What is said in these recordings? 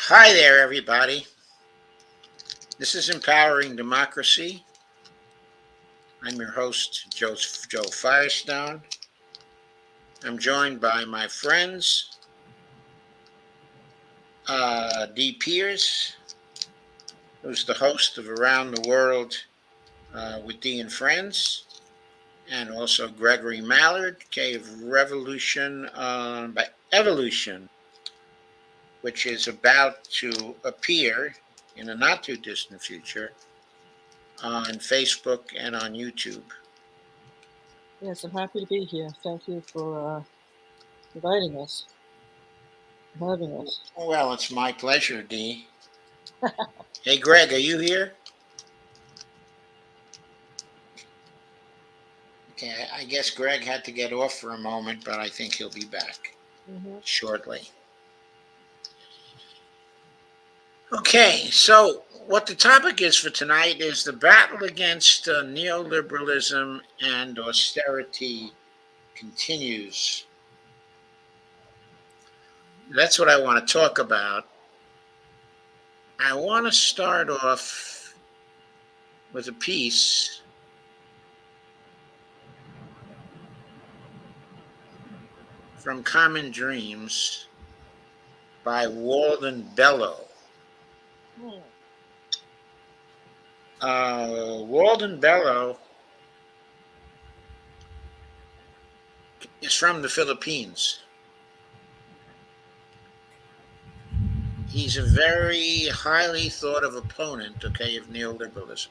Hi there, everybody. This is Empowering Democracy. I'm your host, Joe Firestone. I'm joined by my friends, Dee Pierce, who's the host of Around the World with Dee and Friends, and also Gregory Mallard, of Revolution by Evolution, which is about to appear in a not too distant future on Facebook and on YouTube. Yes, I'm happy to be here. Thank you for inviting us, having us. Well, it's my pleasure, Dee. Hey, Greg, are you here? Okay, I guess Greg had to get off for a moment, but I think he'll be back shortly. Okay, so what the topic is for tonight is the battle against neoliberalism and austerity continues. That's what I want to talk about. I want to start off with a piece from Common Dreams by Walden Bellow. Walden Bellow is from the Philippines. He's a very highly thought of opponent, of neoliberalism.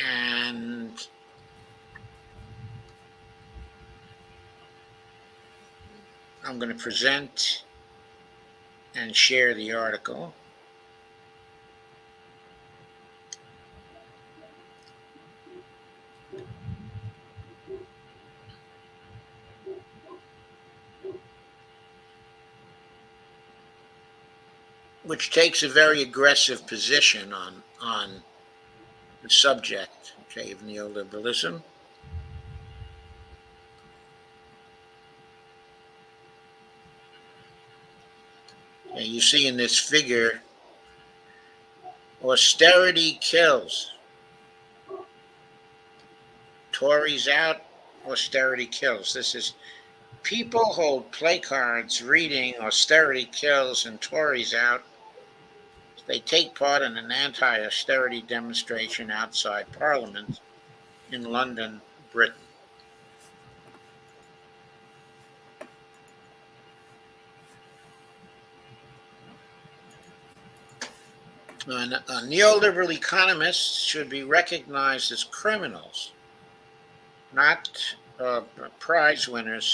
And I'm going to present and share the article. Which takes a very aggressive position on the subject, of neoliberalism. And you see in this figure, austerity kills. Tories out, austerity kills. This is people hold placards reading austerity kills and Tories out. They take part in an anti-austerity demonstration outside Parliament in London, Britain. Neoliberal economists should be recognized as criminals, not prize winners,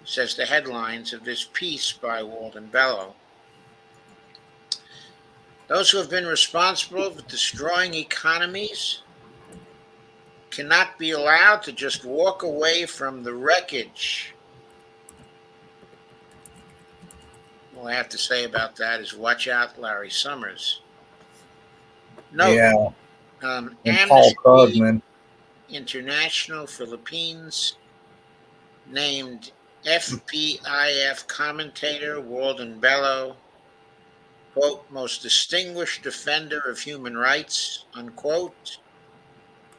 says the headlines of this piece by Walden Bellow. Those who have been responsible for destroying economies cannot be allowed to just walk away from the wreckage. All I have to say about that is watch out, Larry Summers. No, yeah. Amnesty Paul Krugman. International Philippines named FPIF commentator Walden Bellow, quote, most distinguished defender of human rights, unquote,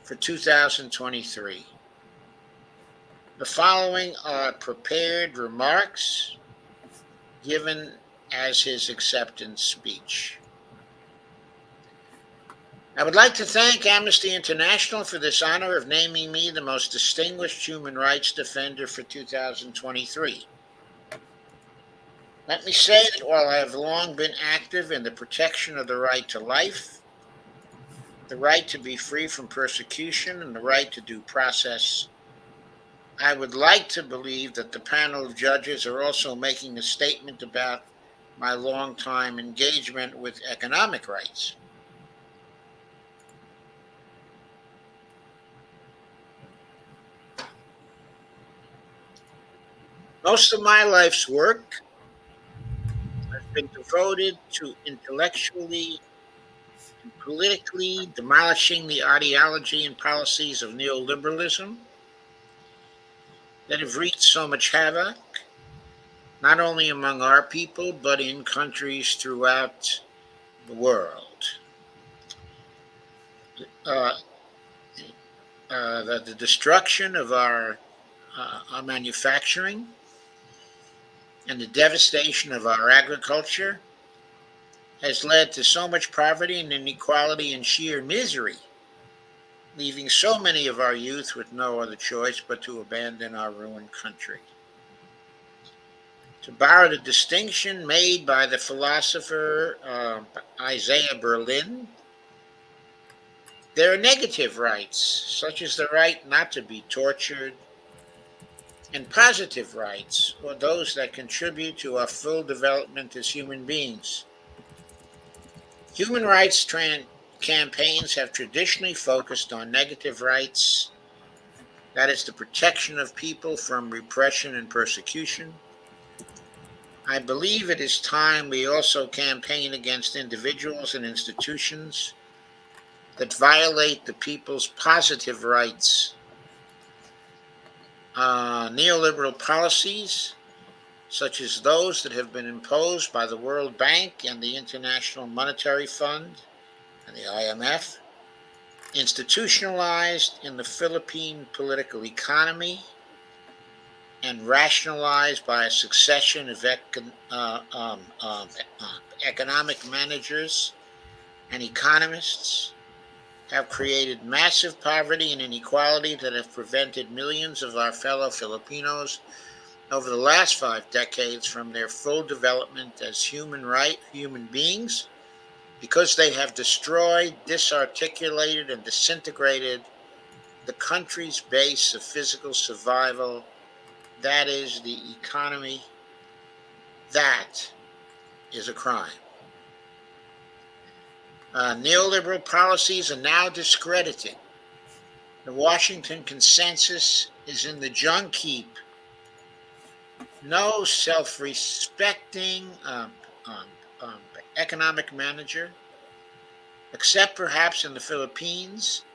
for 2023. The following are prepared remarks given as his acceptance speech. I would like to thank Amnesty International for this honor of naming me the most distinguished human rights defender for 2023. Let me say that while I have long been active in the protection of the right to life, the right to be free from persecution, and the right to due process, I would like to believe that the panel of judges are also making a statement about my long-time engagement with economic rights. Most of my life's work has been devoted to intellectually and politically demolishing the ideology and policies of neoliberalism that have wreaked so much havoc not only among our people, but in countries throughout the world. Uh, the destruction of our manufacturing and the devastation of our agriculture has led to so much poverty and inequality and sheer misery, leaving so many of our youth with no other choice but to abandon our ruined country. To borrow the distinction made by the philosopher Isaiah Berlin, there are negative rights, such as the right not to be tortured, and positive rights, or those that contribute to our full development as human beings. Human rights campaigns have traditionally focused on negative rights, that is, the protection of people from repression and persecution. I believe it is time we also campaign against individuals and institutions that violate the people's positive rights. Neoliberal policies, such as those that have been imposed by the World Bank and the International Monetary Fund and the IMF, institutionalized in the Philippine political economy and rationalized by a succession of economic managers and economists, have created massive poverty and inequality that have prevented millions of our fellow Filipinos over the last 5 decades from their full development as human beings, because they have destroyed, disarticulated, and disintegrated the country's base of physical survival, that is, the economy. That is a crime. Neoliberal policies are now discredited. The Washington consensus is in the junk heap. No self-respecting economic manager, except perhaps in the Philippines,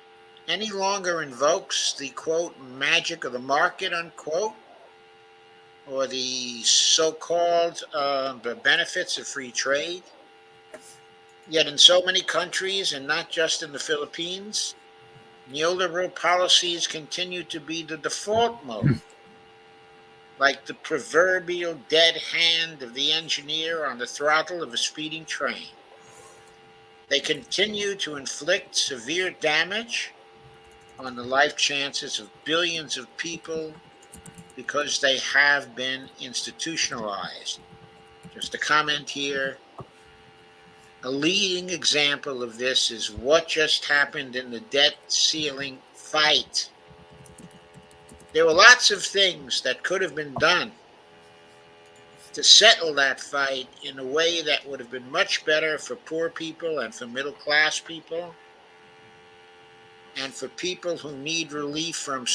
any longer invokes the, quote, magic of the market, unquote, or the so-called benefits of free trade. Yet in so many countries, and not just in the Philippines, neoliberal policies continue to be the default mode, like the proverbial dead hand of the engineer on the throttle of a speeding train. They continue to inflict severe damage on the life chances of billions of people because they have been institutionalized. Just a comment here. A leading example of this is what just happened in the debt ceiling fight. There were lots of things that could have been done to settle that fight in a way that would have been much better for poor people and for middle class people and for people who need relief from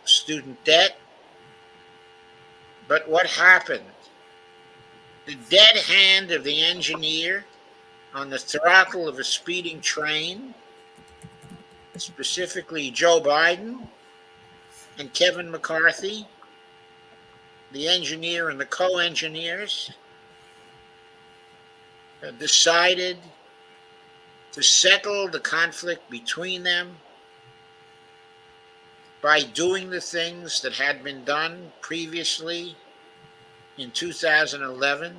student debt. But what happened? The dead hand of the engineer on the throttle of a speeding train, specifically Joe Biden and Kevin McCarthy, the engineer and the co-engineers, decided to settle the conflict between them by doing the things that had been done previously in 2011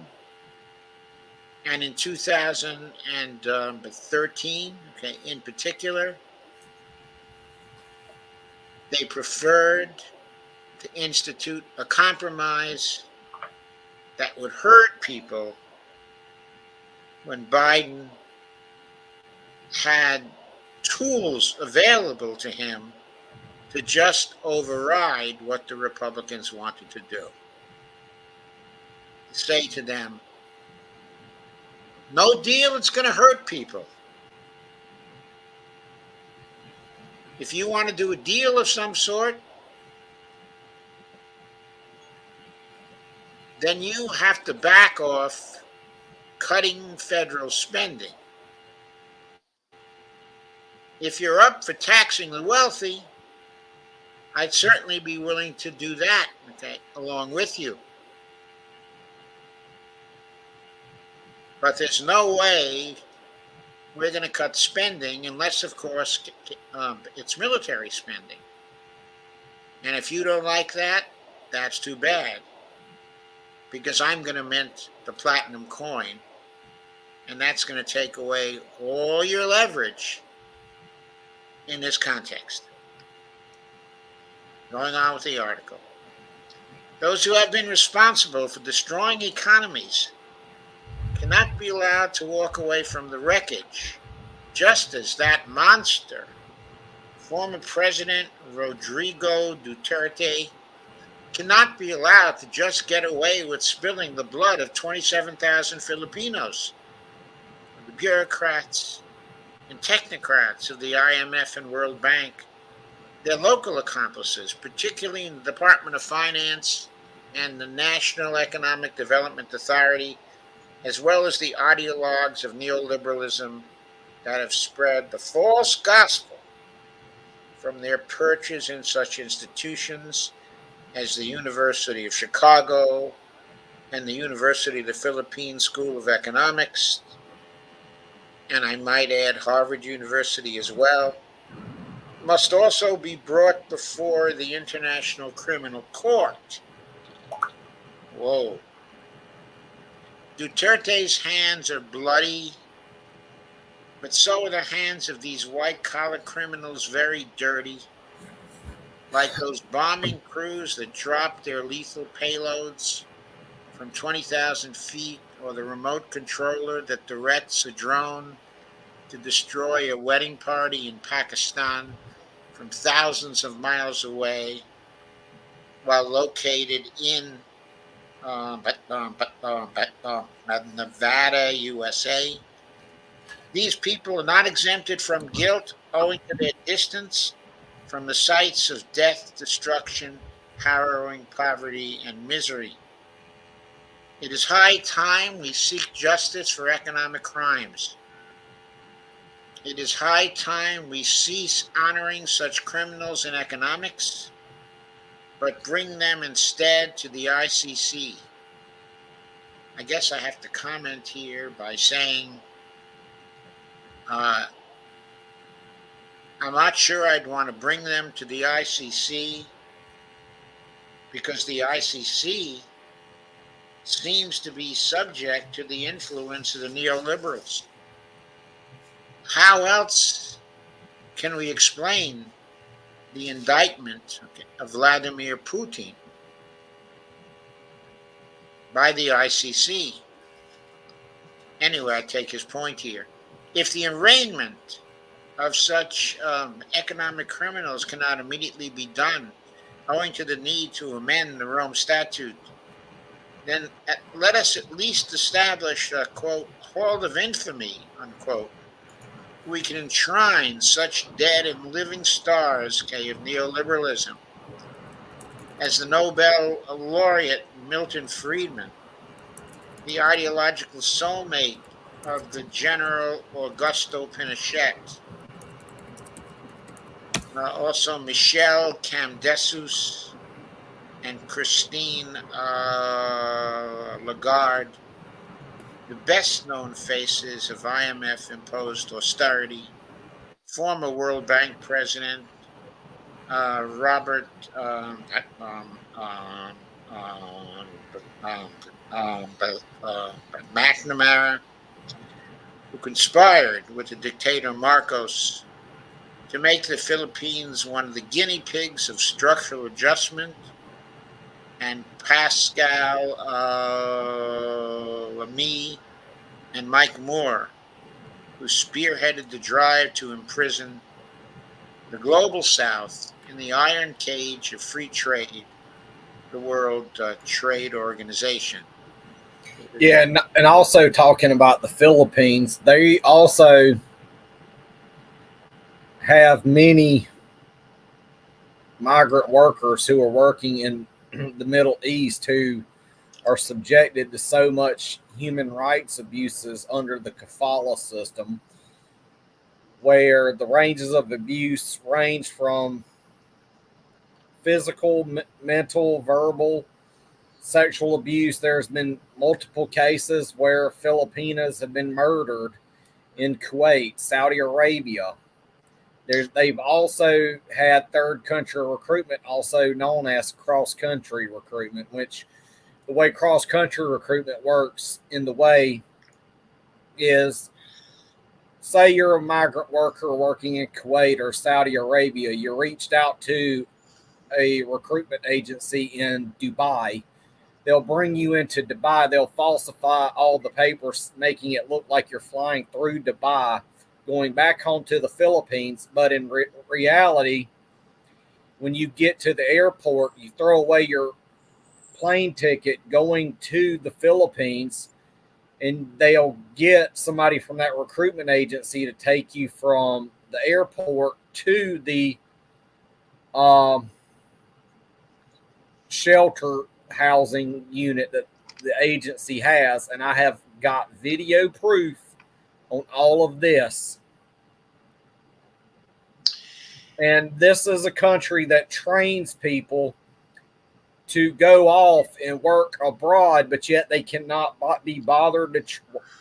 and in 2013, okay, in particular. They preferred to institute a compromise that would hurt people when Biden had tools available to him to just override what the Republicans wanted to do. Say to them, no deal, it's going to hurt people. If you want to do a deal of some sort, then you have to back off cutting federal spending. If you're up for taxing the wealthy, I'd certainly be willing to do that, okay, along with you. But there's no way we're going to cut spending unless, of course, it's military spending. And if you don't like that, that's too bad, because I'm going to mint the platinum coin, and that's going to take away all your leverage in this context. Going on with the article. Those who have been responsible for destroying economies cannot be allowed to walk away from the wreckage, just as that monster, former President Rodrigo Duterte, cannot be allowed to just get away with spilling the blood of 27,000 Filipinos. The bureaucrats and technocrats of the IMF and World Bank, their local accomplices, particularly in the Department of Finance and the National Economic Development Authority, as well as the ideologues of neoliberalism that have spread the false gospel from their perches in such institutions as the University of Chicago and the University of the Philippines School of Economics, and I might add Harvard University as well, must also be brought before the International Criminal Court. Whoa. Duterte's hands are bloody, but so are the hands of these white-collar criminals very dirty, like those bombing crews that dropped their lethal payloads from 20,000 feet, or the remote controller that directs a drone to destroy a wedding party in Pakistan from thousands of miles away while located in Nevada, USA. These people are not exempted from guilt owing to their distance from the sites of death, destruction, harrowing poverty, and misery. It is high time we seek justice for economic crimes. It is high time we cease honoring such criminals in economics, but bring them instead to the ICC. I guess I have to comment here by saying I'm not sure I'd want to bring them to the ICC, because the ICC seems to be subject to the influence of the neoliberals. How else can we explain the indictment of Vladimir Putin by the ICC? Anyway, I take his point here. If the arraignment of such economic criminals cannot immediately be done owing to the need to amend the Rome Statute, then let us at least establish a, quote, hall of infamy, unquote. We can enshrine such dead and living stars, of neoliberalism, as the Nobel laureate Milton Friedman, the ideological soulmate of the General Augusto Pinochet, also Michel Camdesus and Christine Lagarde, the best known faces of IMF imposed austerity, former World Bank President Robert McNamara, who conspired with the dictator Marcos to make the Philippines one of the guinea pigs of structural adjustment, and Pascal Lamy and Mike Moore, who spearheaded the drive to imprison the global South in the iron cage of free trade, the World Trade Organization. Yeah, and also talking about the Philippines, they also have many migrant workers who are working in the Middle East who are subjected to so much human rights abuses under the kafala system, where the ranges of abuse range from physical, mental, verbal, sexual abuse. There's been multiple cases where Filipinas have been murdered in Kuwait, Saudi Arabia. They've also had third country recruitment, also known as cross country recruitment, which the way cross country recruitment works in the way is, say you're a migrant worker working in Kuwait or Saudi Arabia, you reached out to a recruitment agency in Dubai. They'll bring you into Dubai. They'll falsify all the papers, making it look like you're flying through Dubai, going back home to the Philippines. But in reality, when you get to the airport, you throw away your plane ticket going to the Philippines, and they'll get somebody from that recruitment agency to take you from the airport to the shelter housing unit that the agency has. And I have got video proof on all of this. And this is a country that trains people to go off and work abroad, but yet they cannot be bothered to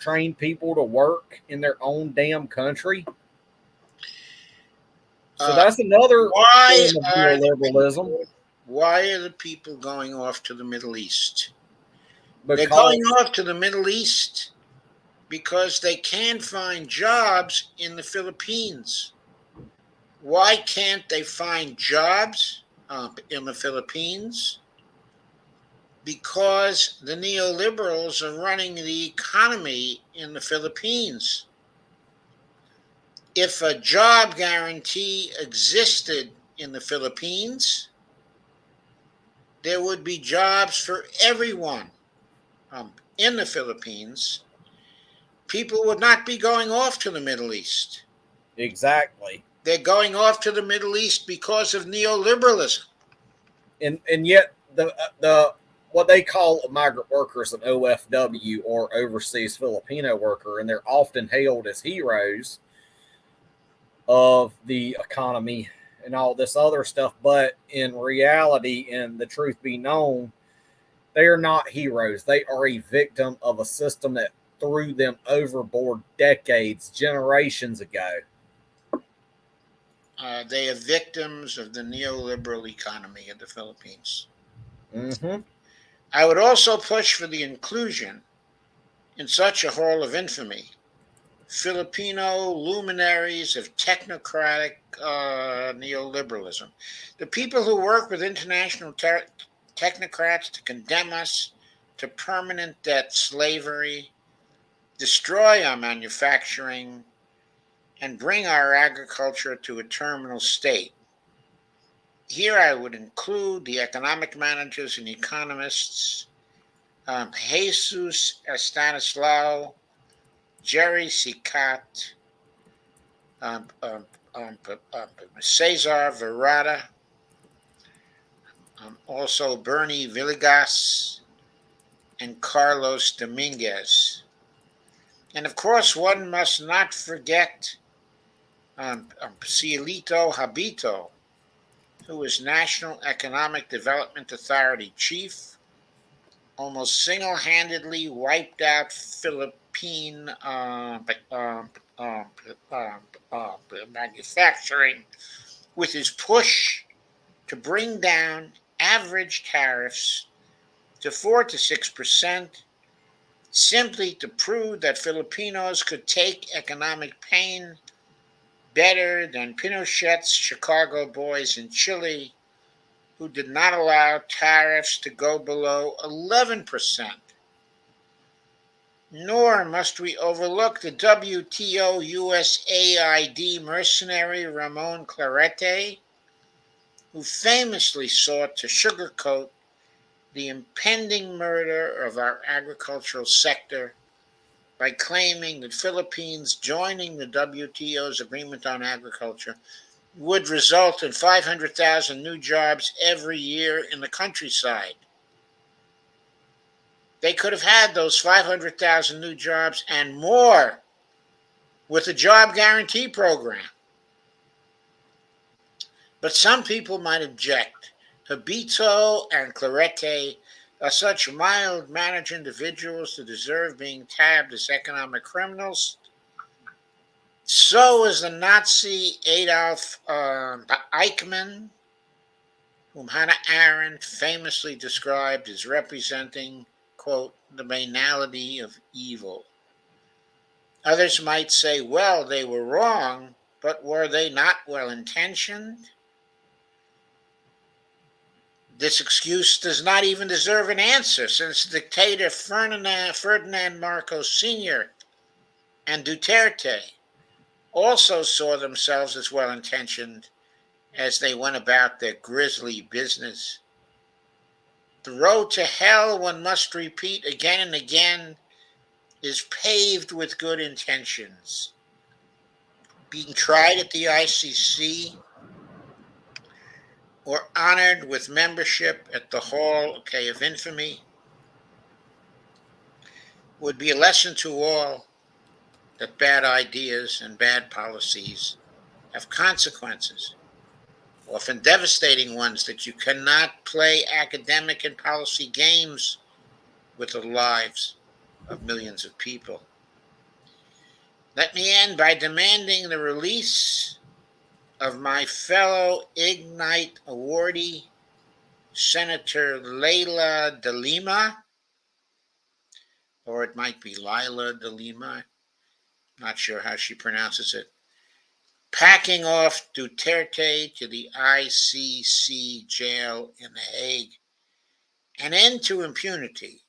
train people to work in their own damn country. So that's another form of neoliberalism. Why are the people going off to the Middle East? Because they're going off to the Middle East because they can't find jobs in the Philippines. Why can't they find jobs in the Philippines? Because the neoliberals are running the economy in the Philippines. If a job guarantee existed in the Philippines, there would be jobs for everyone in the Philippines. People would not be going off to the Middle East. Exactly. They're going off to the Middle East because of neoliberalism. And yet the what they call migrant workers an OFW, or overseas Filipino worker, and they're often hailed as heroes of the economy and all this other stuff. But in reality, and the truth be known, they are not heroes. They are a victim of a system that threw them overboard decades, generations ago. They are victims of the neoliberal economy of the Philippines. Mm-hmm. I would also push for the inclusion in such a hall of infamy Filipino luminaries of technocratic neoliberalism. The people who work with international technocrats to condemn us to permanent debt slavery, destroy our manufacturing, and bring our agriculture to a terminal state. Here I would include the economic managers and economists, Jesus Stanislao, Jerry Sicat, Cesar Verada, also Bernie Villegas, and Carlos Dominguez. And of course, one must not forget Cielito Habito, who was National Economic Development Authority chief, almost single-handedly wiped out Philippine manufacturing with his push to bring down average tariffs to 4 to 6%, simply to prove that Filipinos could take economic pain better than Pinochet's Chicago boys in Chile, who did not allow tariffs to go below 11%. Nor must we overlook the WTO USAID mercenary Ramon Clarete, who famously sought to sugarcoat the impending murder of our agricultural sector by claiming that Philippines joining the WTO's agreement on agriculture would result in 500,000 new jobs every year in the countryside. They could have had those 500,000 new jobs and more with the job guarantee program. But some people might object. Habito and Clarete Are such mild-mannered individuals to deserve being tabbed as economic criminals? So is the Nazi Adolf Eichmann, whom Hannah Arendt famously described as representing, quote, the banality of evil. Others might say, well, they were wrong, but were they not well intentioned? This excuse does not even deserve an answer, since dictator Ferdinand Marcos Sr. and Duterte also saw themselves as well intentioned as they went about their grisly business. The road to hell, one must repeat again and again, is paved with good intentions. Being tried at the ICC or honored with membership at the Hall, of Infamy would be a lesson to all that bad ideas and bad policies have consequences, often devastating ones that you cannot play academic and policy games with the lives of millions of people. Let me end by demanding the release of my fellow Ignite awardee, Senator Leila de Lima, or it might be Lila de Lima, not sure how she pronounces it, packing off Duterte to the ICC jail in The Hague. An end to impunity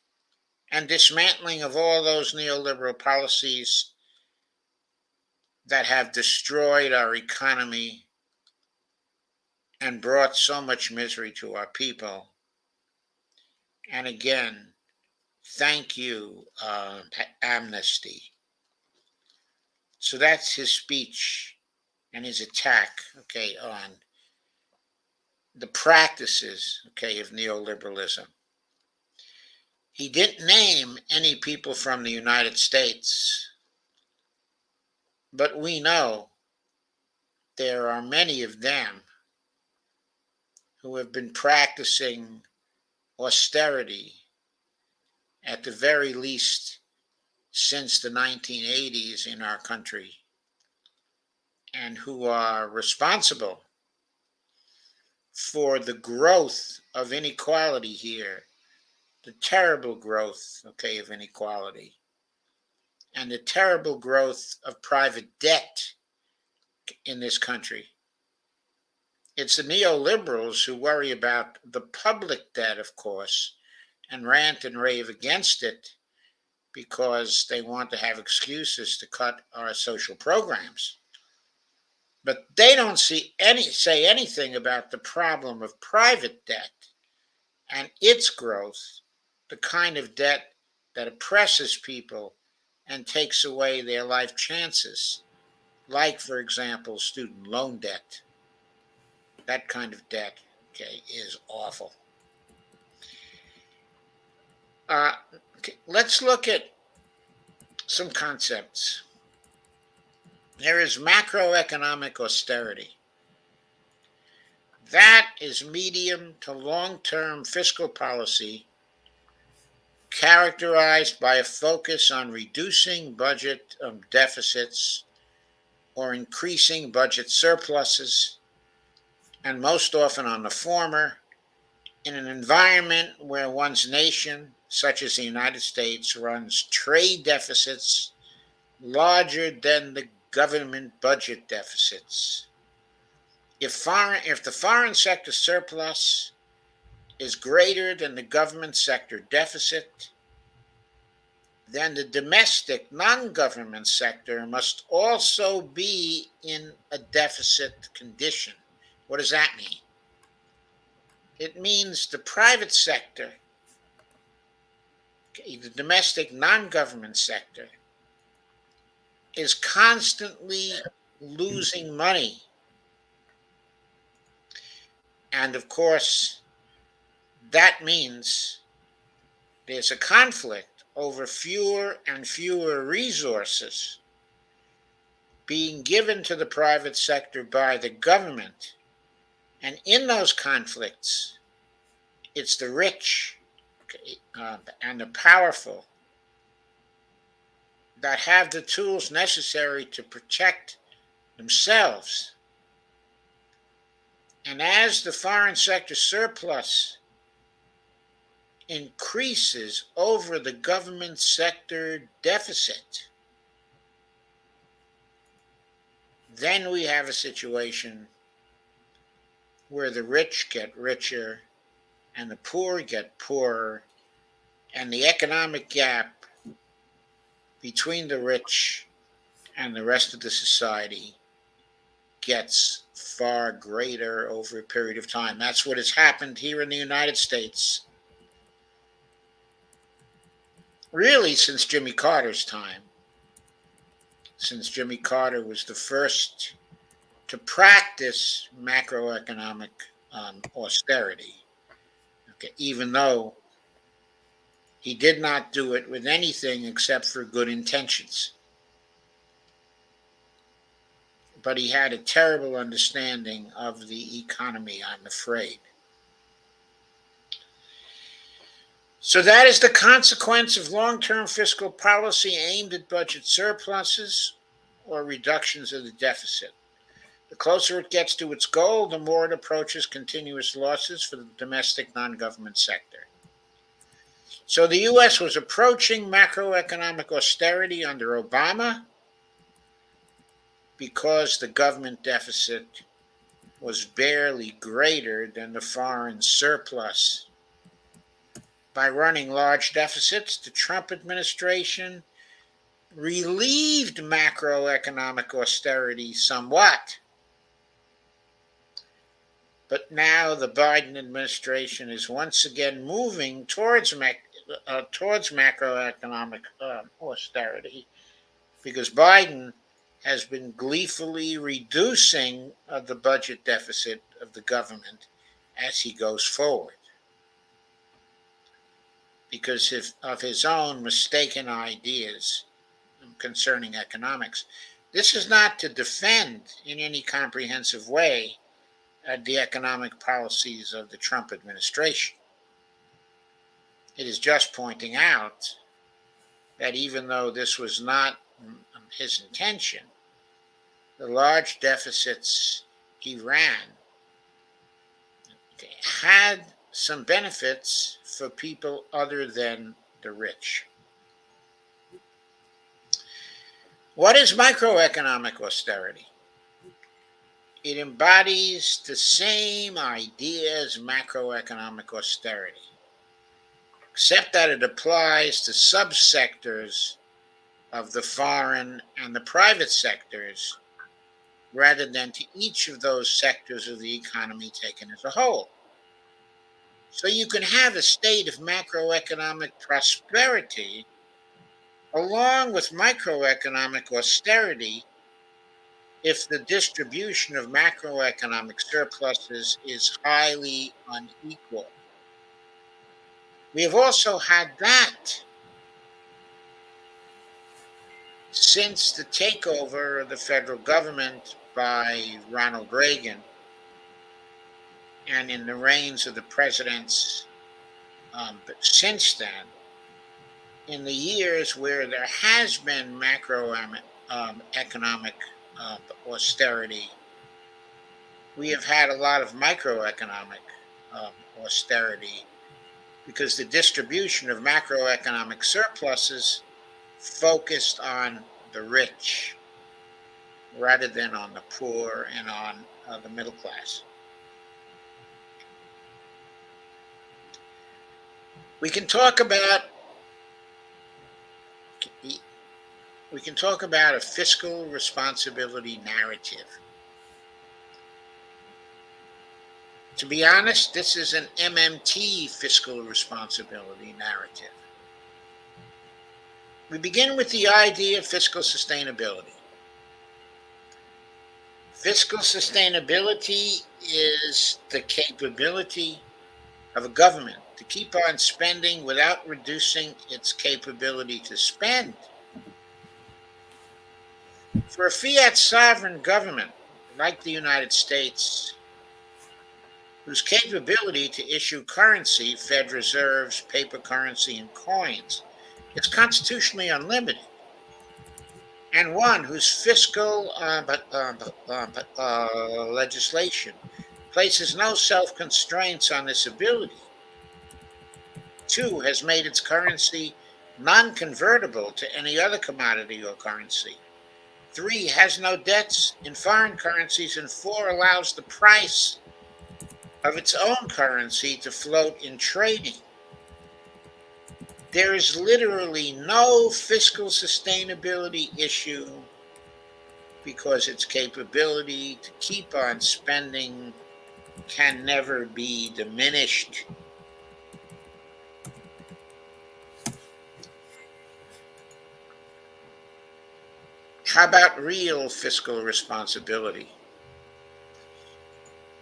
and dismantling of all those neoliberal policies that have destroyed our economy and brought so much misery to our people. And again, thank you, Amnesty. So that's his speech and his attack, on the practices, of neoliberalism. He didn't name any people from the United States, but we know there are many of them who have been practicing austerity, at the very least since the 1980s in our country, and who are responsible for the growth of inequality here, the terrible growth, of inequality, and the terrible growth of private debt in this country. It's the neoliberals who worry about the public debt, of course, and rant and rave against it because they want to have excuses to cut our social programs. But they don't say anything about the problem of private debt and its growth, the kind of debt that oppresses people and takes away their life chances, like, for example, student loan debt. That kind of debt, is awful. Let's look at some concepts. There is macroeconomic austerity. That is medium to long-term fiscal policy characterized by a focus on reducing budget deficits or increasing budget surpluses, and most often on the former, in an environment where one's nation, such as the United States, runs trade deficits larger than the government budget deficits. If the foreign sector surplus is greater than the government sector deficit, then the domestic non-government sector must also be in a deficit condition. What does that mean? It means the private sector, the domestic non-government sector, is constantly losing money. And of course, that means there's a conflict over fewer and fewer resources being given to the private sector by the government. And in those conflicts, it's the rich okay, and the powerful that have the tools necessary to protect themselves. And as the foreign sector surplus increases over the government sector deficit, then we have a situation where the rich get richer and the poor get poorer, and the economic gap between the rich and the rest of the society gets far greater over a period of time. That's what has happened here in the United States, really, since Jimmy Carter's time. Since Jimmy Carter was the first to practice macroeconomic austerity, okay, even though he did not do it with anything except for good intentions. But he had a terrible understanding of the economy, I'm afraid. So that is the consequence of long-term fiscal policy aimed at budget surpluses or reductions of the deficit. The closer it gets to its goal, the more it approaches continuous losses for the domestic non-government sector. So the U.S. was approaching macroeconomic austerity under Obama because the government deficit was barely greater than the foreign surplus. By running large deficits, the Trump administration relieved macroeconomic austerity somewhat. But now the Biden administration is once again moving towards macroeconomic austerity, because Biden has been gleefully reducing the budget deficit of the government as he goes forward, because of his own mistaken ideas concerning economics. This is not to defend in any comprehensive way the economic policies of the Trump administration. It is just pointing out that even though this was not his intention, the large deficits he ran had some benefits for people other than the rich. What is microeconomic austerity? It embodies the same idea as macroeconomic austerity, except that it applies to subsectors of the foreign and the private sectors rather than to each of those sectors of the economy taken as a whole. So you can have a state of macroeconomic prosperity along with microeconomic austerity if the distribution of macroeconomic surpluses is highly unequal. We have also had that since the takeover of the federal government by Ronald Reagan and in the reigns of the presidents since then. In the years where there has been macroeconomic austerity, we have had a lot of microeconomic austerity, because the distribution of macroeconomic surpluses focused on the rich rather than on the poor and on the middle class. We can talk about a fiscal responsibility narrative. To be honest, this is an MMT fiscal responsibility narrative. We begin with the idea of fiscal sustainability. Fiscal sustainability is the capability of a government to keep on spending without reducing its capability to spend. For a fiat sovereign government like the United States, whose capability to issue currency, Fed reserves, paper currency, and coins, is constitutionally unlimited, and one whose fiscal legislation places no self-constraints on this ability. Two, has made its currency non-convertible to any other commodity or currency. Three, has no debts in foreign currencies. And four, allows the price of its own currency to float in trading. There is literally no fiscal sustainability issue because its capability to keep on spending can never be diminished. How about real fiscal responsibility?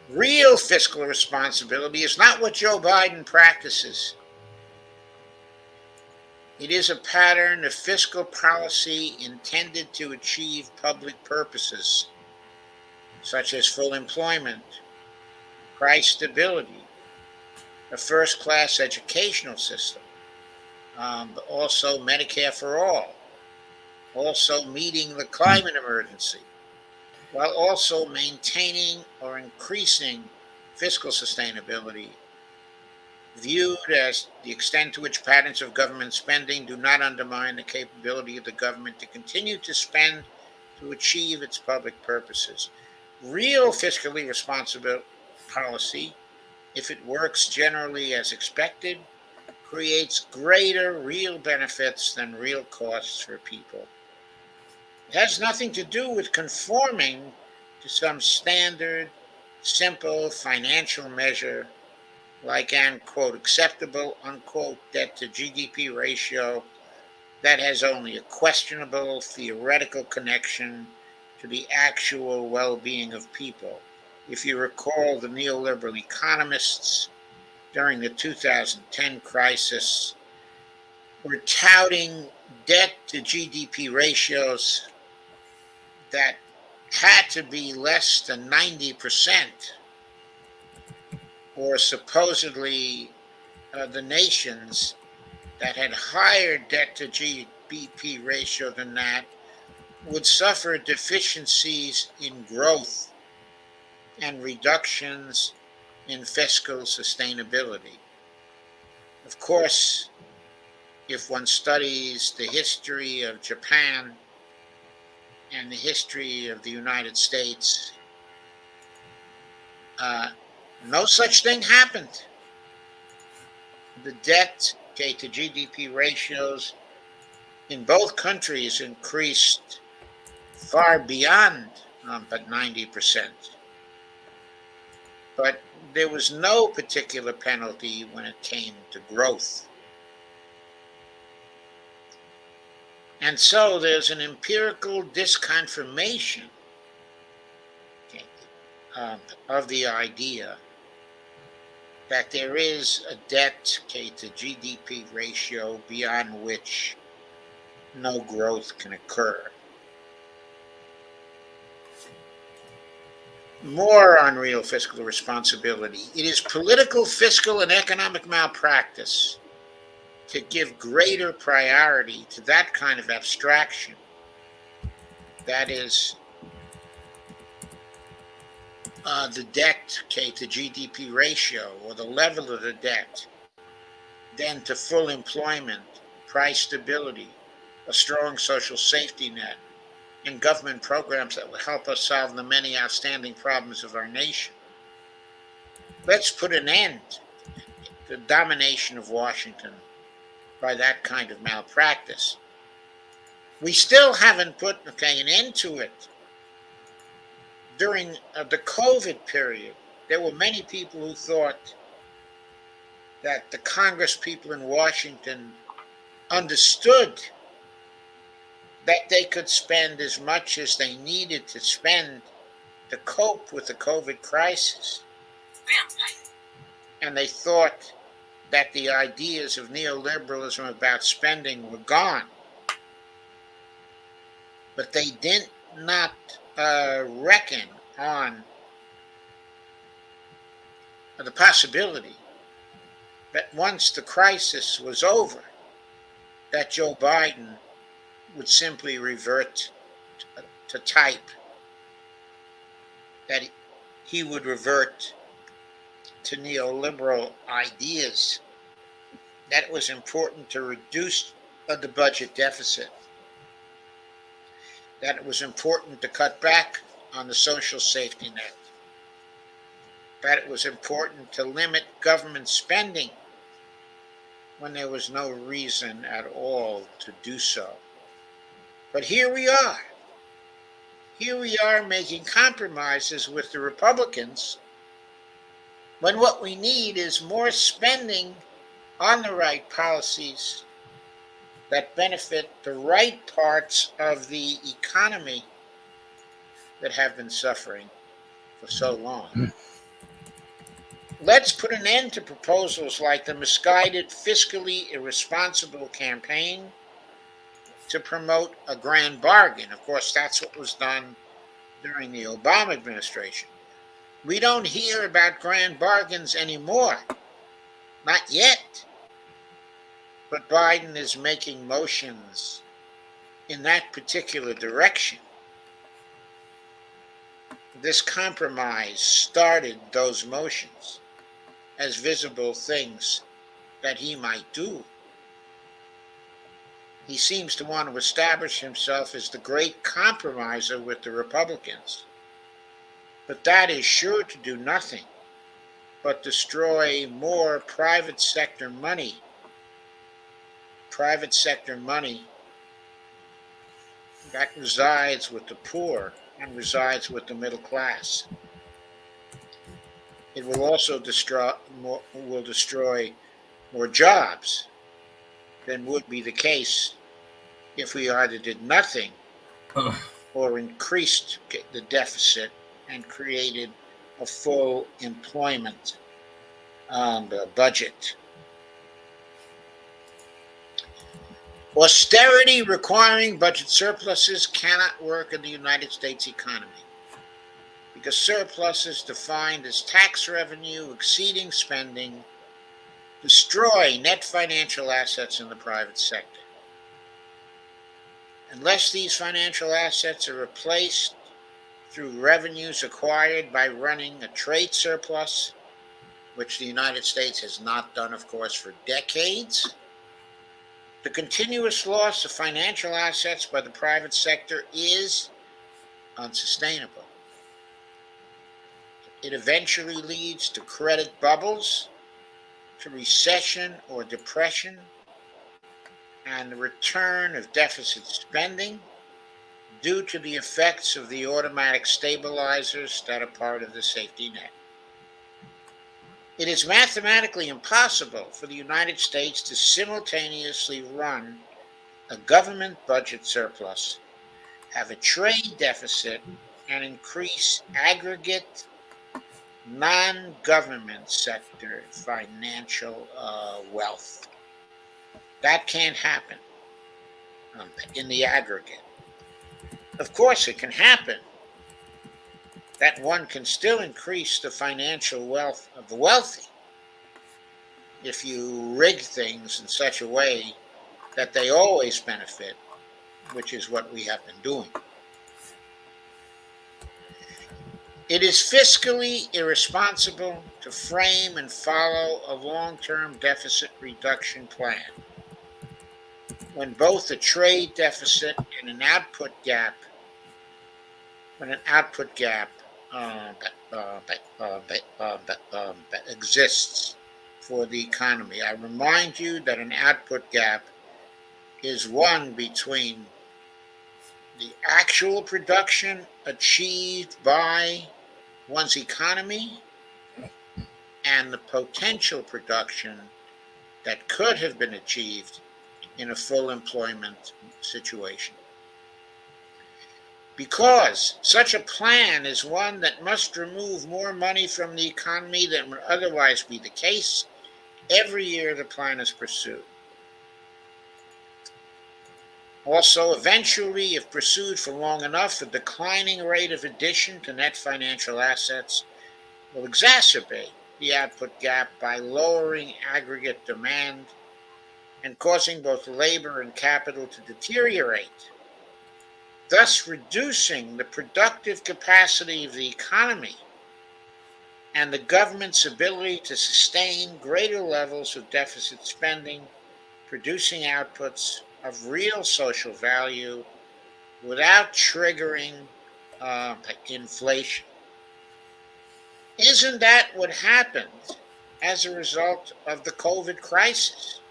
Real fiscal responsibility is not what Joe Biden practices. It is a pattern of fiscal policy intended to achieve public purposes, such as full employment, price stability, a first-class educational system, but also Medicare for all, also meeting the climate emergency, while also maintaining or increasing fiscal sustainability, viewed as the extent to which patterns of government spending do not undermine the capability of the government to continue to spend to achieve its public purposes. Real fiscally responsible policy, if it works generally as expected, creates greater real benefits than real costs for people. It has nothing to do with conforming to some standard, simple financial measure like an, quote, acceptable, unquote, debt to GDP ratio that has only a questionable theoretical connection to the actual well-being of people. If you recall, the neoliberal economists during the 2010 crisis were touting debt to GDP ratios that had to be less than 90%, or supposedly the nations that had higher debt to GDP ratio than that would suffer deficiencies in growth and reductions in fiscal sustainability. Of course, if one studies the history of Japan and the history of the United States, no such thing happened. The debt to GDP ratios in both countries increased far beyond but 90%. But there was no particular penalty when it came to growth. And so there's an empirical disconfirmation of the idea that there is a debt to GDP ratio beyond which no growth can occur. More on real fiscal responsibility. It is political, fiscal, and economic malpractice to give greater priority to that kind of abstraction, that is, the debt to GDP ratio or the level of the debt, than to full employment, price stability, a strong social safety net, and government programs that will help us solve the many outstanding problems of our nation. Let's put an end to the domination of Washington by that kind of malpractice. We still haven't put an end to it. During the COVID period, there were many people who thought that the Congress people in Washington understood that they could spend as much as they needed to spend to cope with the COVID crisis. And they thought that the ideas of neoliberalism about spending were gone. But they did not reckon on the possibility that once the crisis was over, that Joe Biden would simply revert to type, that he would revert to neoliberal ideas, that it was important to reduce the budget deficit, that it was important to cut back on the social safety net, that it was important to limit government spending when there was no reason at all to do so. But here we are. Here we are making compromises with the Republicans when what we need is more spending on the right policies that benefit the right parts of the economy that have been suffering for so long. Let's put an end to proposals like the misguided, fiscally irresponsible campaign to promote a grand bargain. Of course, that's what was done during the Obama administration. We don't hear about grand bargains anymore. Not yet. But Biden is making motions in that particular direction. This compromise started those motions as visible things that he might do. He seems to want to establish himself as the great compromiser with the Republicans. But that is sure to do nothing but destroy more private sector money. Private sector money that resides with the poor and resides with the middle class. It will also destroy more jobs than would be the case if we either did nothing or increased the deficit and created a full employment budget. Austerity requiring budget surpluses cannot work in the United States economy because surpluses defined as tax revenue exceeding spending destroy net financial assets in the private sector. Unless these financial assets are replaced through revenues acquired by running a trade surplus, which the United States has not done, of course, for decades, the continuous loss of financial assets by the private sector is unsustainable. It eventually leads to credit bubbles, to recession or depression, and the return of deficit spending due to the effects of the automatic stabilizers that are part of the safety net. It is mathematically impossible for the United States to simultaneously run a government budget surplus, have a trade deficit, and increase aggregate non-government sector financial wealth. That can't happen in the aggregate. Of course, it can happen that one can still increase the financial wealth of the wealthy if you rig things in such a way that they always benefit, which is what we have been doing. It is fiscally irresponsible to frame and follow a long-term deficit reduction plan when both a trade deficit and an output gap exists for the economy. I remind you that an output gap is one between the actual production achieved by one's economy and the potential production that could have been achieved in a full employment situation. Because such a plan is one that must remove more money from the economy than would otherwise be the case, every year the plan is pursued. Also, eventually, if pursued for long enough, the declining rate of addition to net financial assets will exacerbate the output gap by lowering aggregate demand and causing both labor and capital to deteriorate, thus reducing the productive capacity of the economy and the government's ability to sustain greater levels of deficit spending, producing outputs of real social value without triggering inflation. Isn't that what happened as a result of the COVID crisis?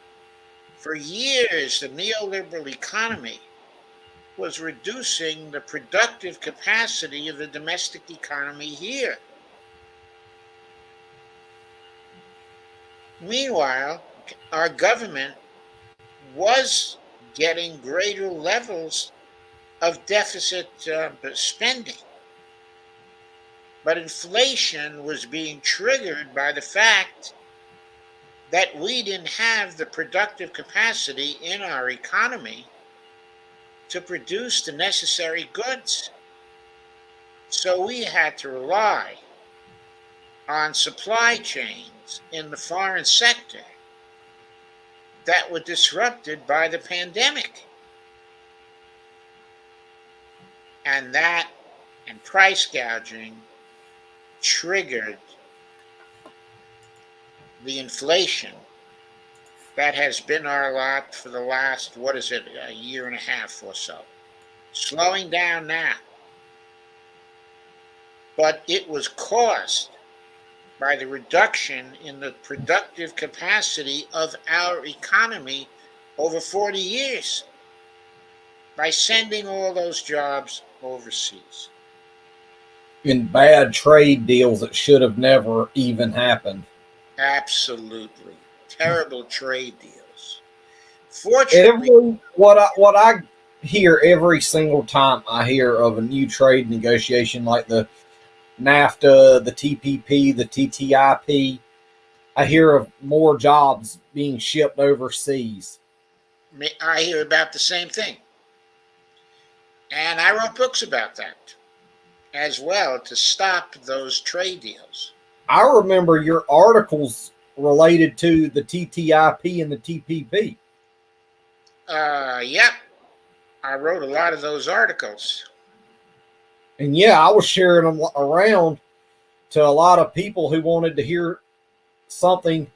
For years, the neoliberal economy was reducing the productive capacity of the domestic economy here. Meanwhile, our government was getting greater levels of deficit spending. But inflation was being triggered by the fact that we didn't have the productive capacity in our economy to produce the necessary goods. So we had to rely on supply chains in the foreign sector that were disrupted by the pandemic. And that and price gouging triggered the inflation that has been our lot for the last, what is it, a year and a half or so. Slowing down now. But it was caused by the reduction in the productive capacity of our economy over 40 years by sending all those jobs overseas. In bad trade deals that should have never even happened. Absolutely. Terrible trade deals. Fortunately, What I hear every single time I hear of a new trade negotiation like the NAFTA, the TPP, the TTIP, I hear of more jobs being shipped overseas. I hear about the same thing. And I wrote books about that as well to stop those trade deals. I remember your articles related to the TTIP and the TPP. Yep, I wrote a lot of those articles. And yeah, I was sharing them around to a lot of people who wanted to hear something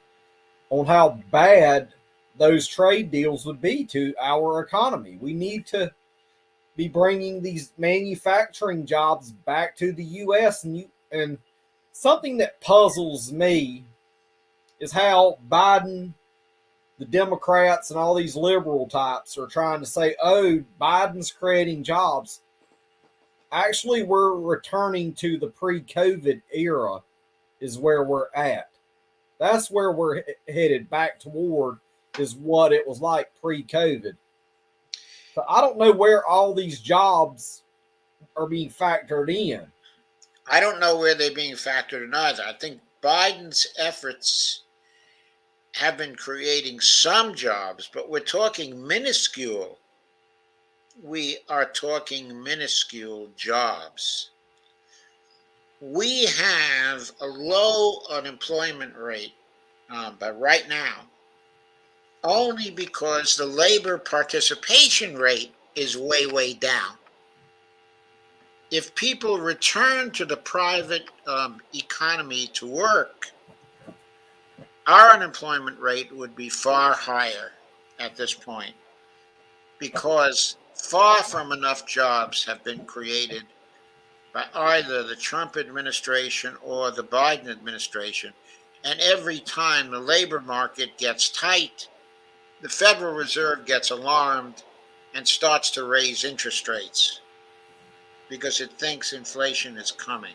on how bad those trade deals would be to our economy. We need to be bringing these manufacturing jobs back to the U.S. And something that puzzles me is how Biden, the Democrats, and all these liberal types are trying to say, "Oh, Biden's creating jobs." Actually, we're returning to the pre-COVID era, is where we're at. That's where we're headed back toward, is what it was like pre-COVID. So I don't know where all these jobs are being factored in. I don't know where they're being factored in either. I think Biden's efforts have been creating some jobs, but we're talking minuscule. We are talking minuscule jobs. We have a low unemployment rate, but right now, only because the labor participation rate is way, way down. If people return to the private economy to work, our unemployment rate would be far higher at this point because far from enough jobs have been created by either the Trump administration or the Biden administration. And every time the labor market gets tight, the Federal Reserve gets alarmed and starts to raise interest rates because it thinks inflation is coming.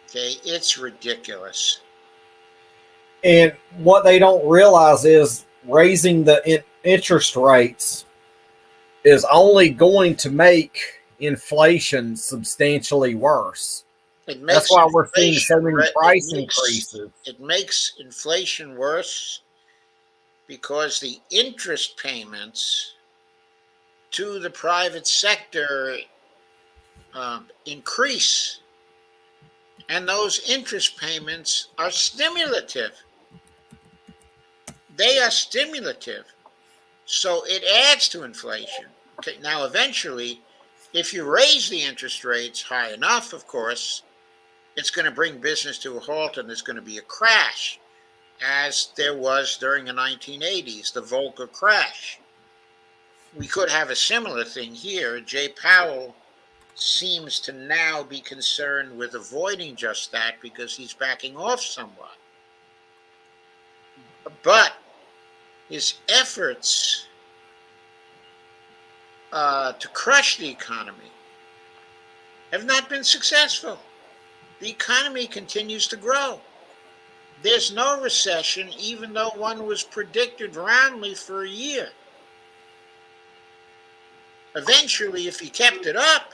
Okay, it's ridiculous. And what they don't realize is raising the interest rates is only going to make inflation substantially worse. It That's makes why we're seeing so inflation. many price increases. It makes inflation worse because the interest payments to the private sector increase, And those interest payments are stimulative. They are stimulative. So it adds to inflation. Okay, now, eventually, if you raise the interest rates high enough, of course, it's going to bring business to a halt and there's going to be a crash, as there was during the 1980s, the Volcker crash. We could have a similar thing here. Jay Powell seems to now be concerned with avoiding just that because he's backing off somewhat. But his efforts to crush the economy have not been successful. The economy continues to grow. There's no recession, even though one was predicted roundly for a year. Eventually, if he kept it up,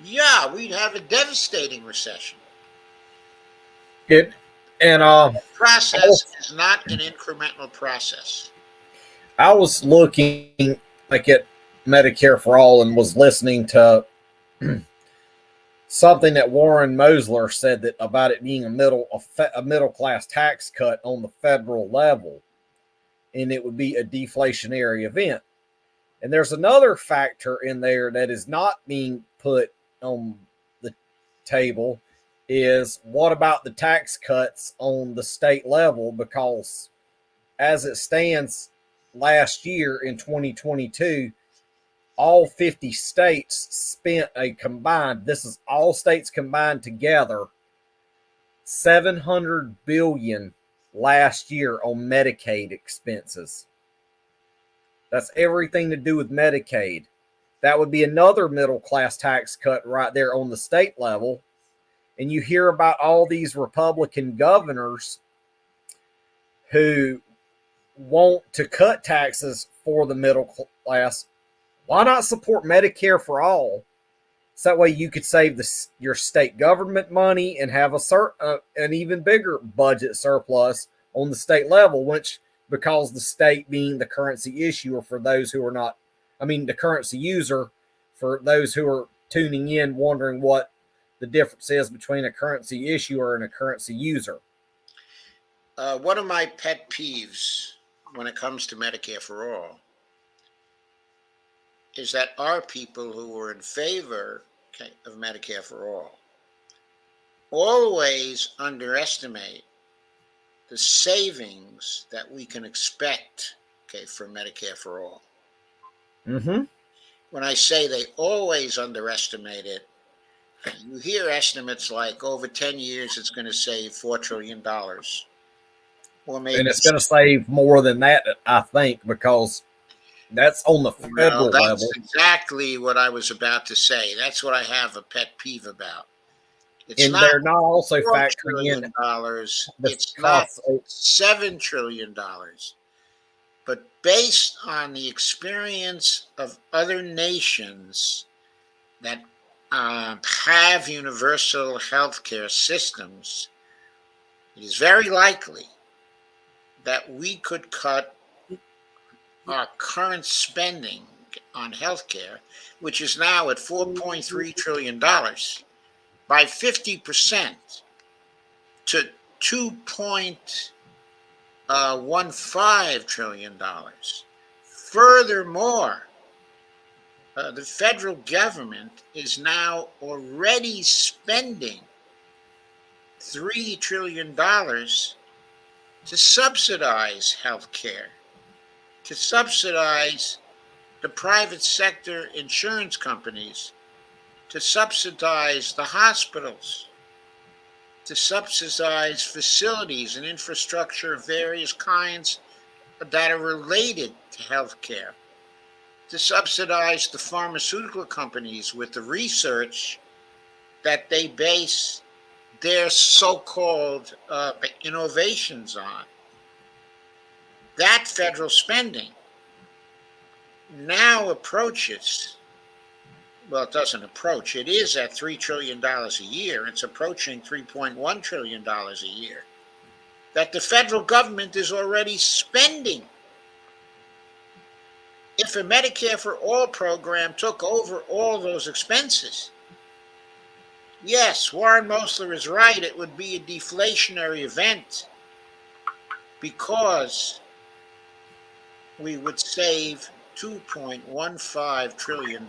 yeah, we'd have a devastating recession. It and Process is not an incremental process. I was looking like at Medicare for All and was listening to something that Warren Mosler said that about it being a middle class tax cut on the federal level, and it would be a deflationary event. And there's another factor in there that is not being put on the table is what about the tax cuts on the state level? Because as it stands last year in 2022, all 50 states spent a combined, this is all states combined together, 700 billion last year on Medicaid expenses. That's everything to do with Medicaid. That would be another middle class tax cut right there on the state level. And you hear about all these Republican governors who want to cut taxes for the middle class. Why not support Medicare for all? So that way you could save your state government money and have an even bigger budget surplus on the state level, which, because the state being the currency issuer for those who are not, the currency user for those who are tuning in wondering what the difference is between a currency issuer and a currency user. One of my pet peeves when it comes to Medicare for All is that our people who were in favor of Medicare for All always underestimate the savings that we can expect from Medicare for All. Mm-hmm. When I say they always underestimate it, you hear estimates like over 10 years it's going to save $4 trillion. Or maybe, and it's going to save more than that, I think, because that's on the federal that's level. Exactly what I was about to say. That's what I have a pet peeve about. It's and not they're not also $4 factoring trillion. in It's not $7 trillion. But based on the experience of other nations that have universal healthcare systems, it is very likely that we could cut our current spending on healthcare, which is now at $4.3 trillion, by 50% to $2.15 trillion. Furthermore, the federal government is now already spending $3 trillion to subsidize healthcare, to subsidize the private sector insurance companies, to subsidize the hospitals, to subsidize facilities and infrastructure of various kinds that are related to healthcare, to subsidize the pharmaceutical companies with the research that they base their so-called innovations on. That federal spending now approaches, well, it doesn't approach, it is at $3 trillion a year. It's approaching $3.1 trillion a year that the federal government is already spending. If a Medicare for All program took over all those expenses, Yes, Warren Mosler is right. It would be a deflationary event because we would save $2.15 trillion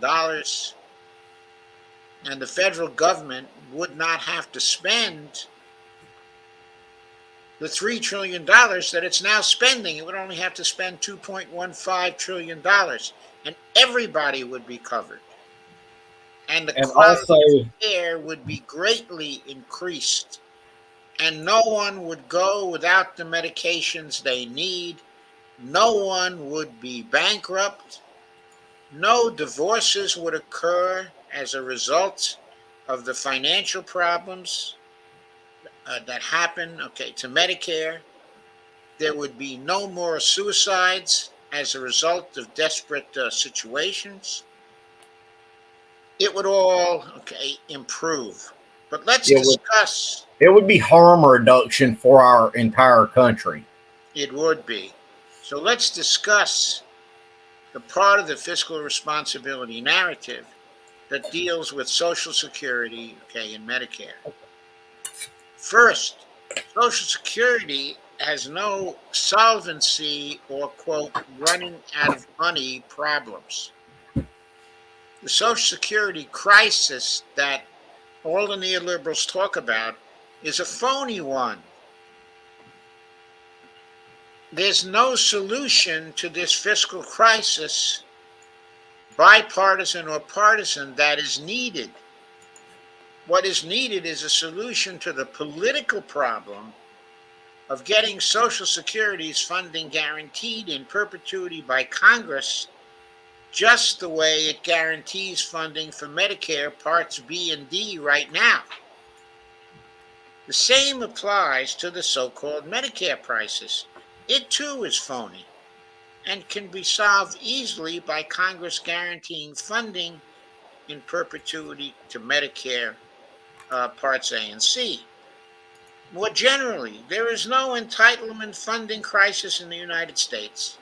and the federal government would not have to spend the $3 trillion that it's now spending. It would only have to spend $2.15 trillion and everybody would be covered. And the And quality also, of care would be greatly increased. And no one would go without the medications they need. No one would be bankrupt. No divorces would occur as a result of the financial problems that happen, to Medicare. There would be no more suicides as a result of desperate situations. It would all, improve. But let's it would discuss. it would be harm reduction for our entire country. It would be. So let's discuss the part of the fiscal responsibility narrative that deals with Social Security, and Medicare. First, Social Security has no solvency or, quote, running out of money problems. The Social Security crisis that all the neoliberals talk about is a phony one. There's no solution to this fiscal crisis, bipartisan or partisan, that is needed. What is needed is a solution to the political problem of getting Social Security's funding guaranteed in perpetuity by Congress, just the way it guarantees funding for Medicare Parts B and D right now. The same applies to the so-called Medicare crisis. It too is phony and can be solved easily by Congress guaranteeing funding in perpetuity to Medicare Parts A and C. More generally, there is no entitlement funding crisis in the United States,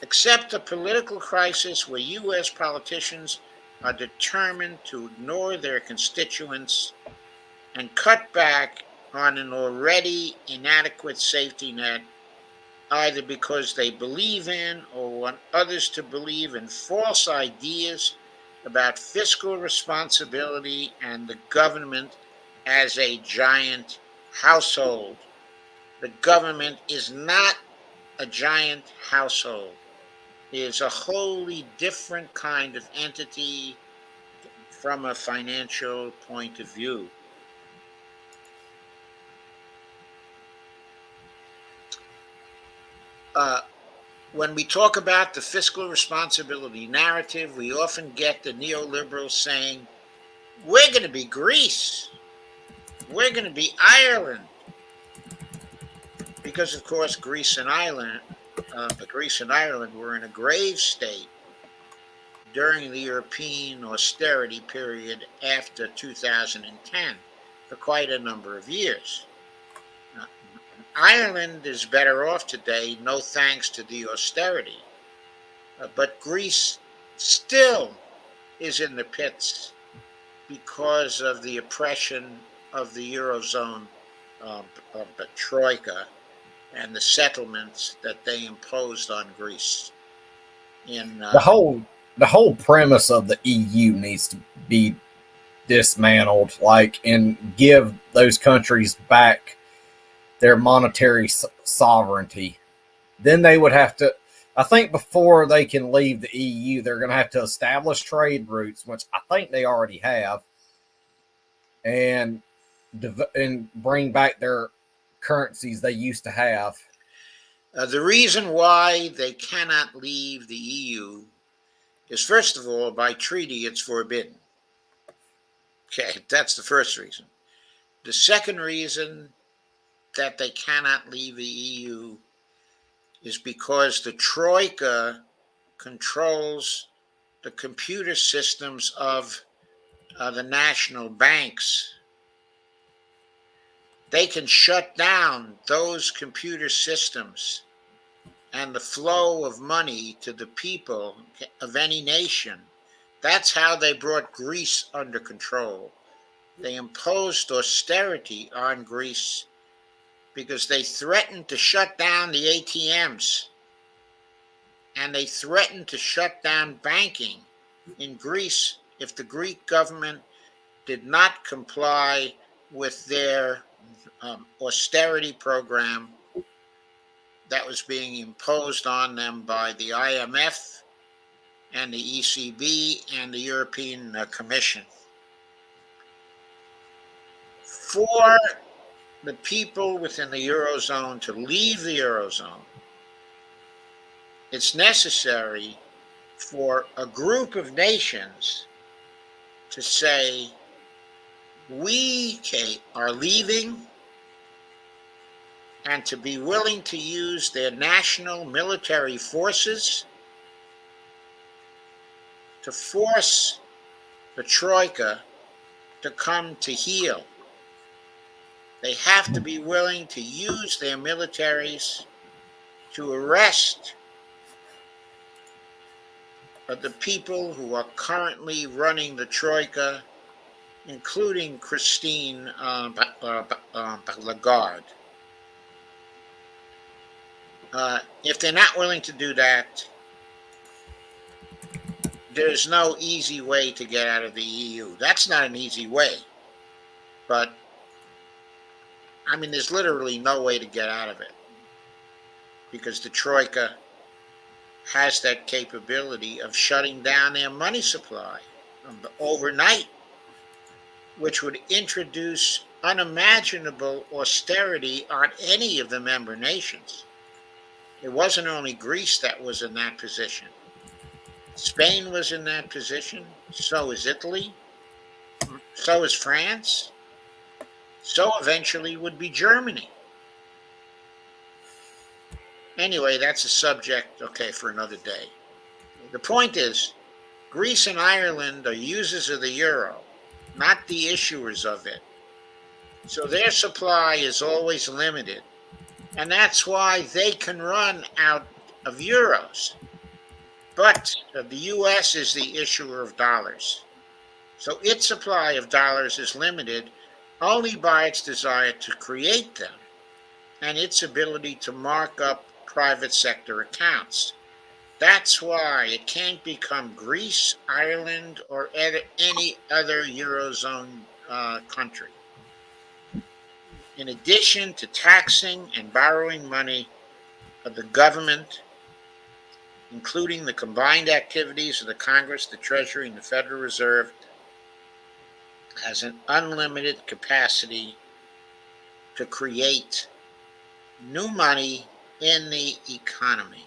except a political crisis where U.S. politicians are determined to ignore their constituents and cut back on an already inadequate safety net, either because they believe in or want others to believe in false ideas about fiscal responsibility and the government as a giant household. The government is not a giant household. It is a wholly different kind of entity from a financial point of view. Uh, when we talk about the fiscal responsibility narrative, we often get the neoliberals saying, we're going to be Greece. We're going to be Ireland. Because, of course, Greece and Ireland were in a grave state during the European austerity period after 2010 for quite a number of years. Now, Ireland is better off today, no thanks to the austerity. But Greece still is in the pits because of the oppression of the Eurozone, of the Troika, and the settlements that they imposed on Greece. The whole premise of the EU needs to be dismantled, and give those countries back their monetary sovereignty. Then they would have to, I think, before they can leave the EU, they're going to have to establish trade routes, which I think they already have, and bring back their currencies they used to have. The reason why they cannot leave the EU is, first of all, by treaty, it's forbidden. Okay, that's the first reason. The second reason that they cannot leave the EU is because the Troika controls the computer systems of the national banks. They can shut down those computer systems and the flow of money to the people of any nation. That's how they brought Greece under control. They imposed austerity on Greece because they threatened to shut down the ATMs, and they threatened to shut down banking in Greece if the Greek government did not comply with their austerity program that was being imposed on them by the IMF and the ECB and the European Commission. For the people within the Eurozone to leave the Eurozone, it's necessary for a group of nations to say, we are leaving, and to be willing to use their national military forces to force the Troika to come to heel. They have to be willing to use their militaries to arrest the people who are currently running the Troika, including Christine Lagarde. If they're not willing to do that, there's no easy way to get out of the EU. That's not an easy way. But, I mean, there's literally no way to get out of it, because the Troika has that capability of shutting down their money supply overnight, which would introduce unimaginable austerity on any of the member nations. It wasn't only Greece that was in that position. Spain was in that position. So is Italy. So is France. So eventually would be Germany. Anyway, that's a subject, for another day. The point is, Greece and Ireland are users of the euro, not the issuers of it. So their supply is always limited. And that's why they can run out of euros. But the US is the issuer of dollars. So its supply of dollars is limited only by its desire to create them and its ability to mark up private sector accounts. That's why it can't become Greece, Ireland, or any other Eurozone country. In addition to taxing and borrowing money of the government, including the combined activities of the Congress, the Treasury, and the Federal Reserve, has an unlimited capacity to create new money in the economy.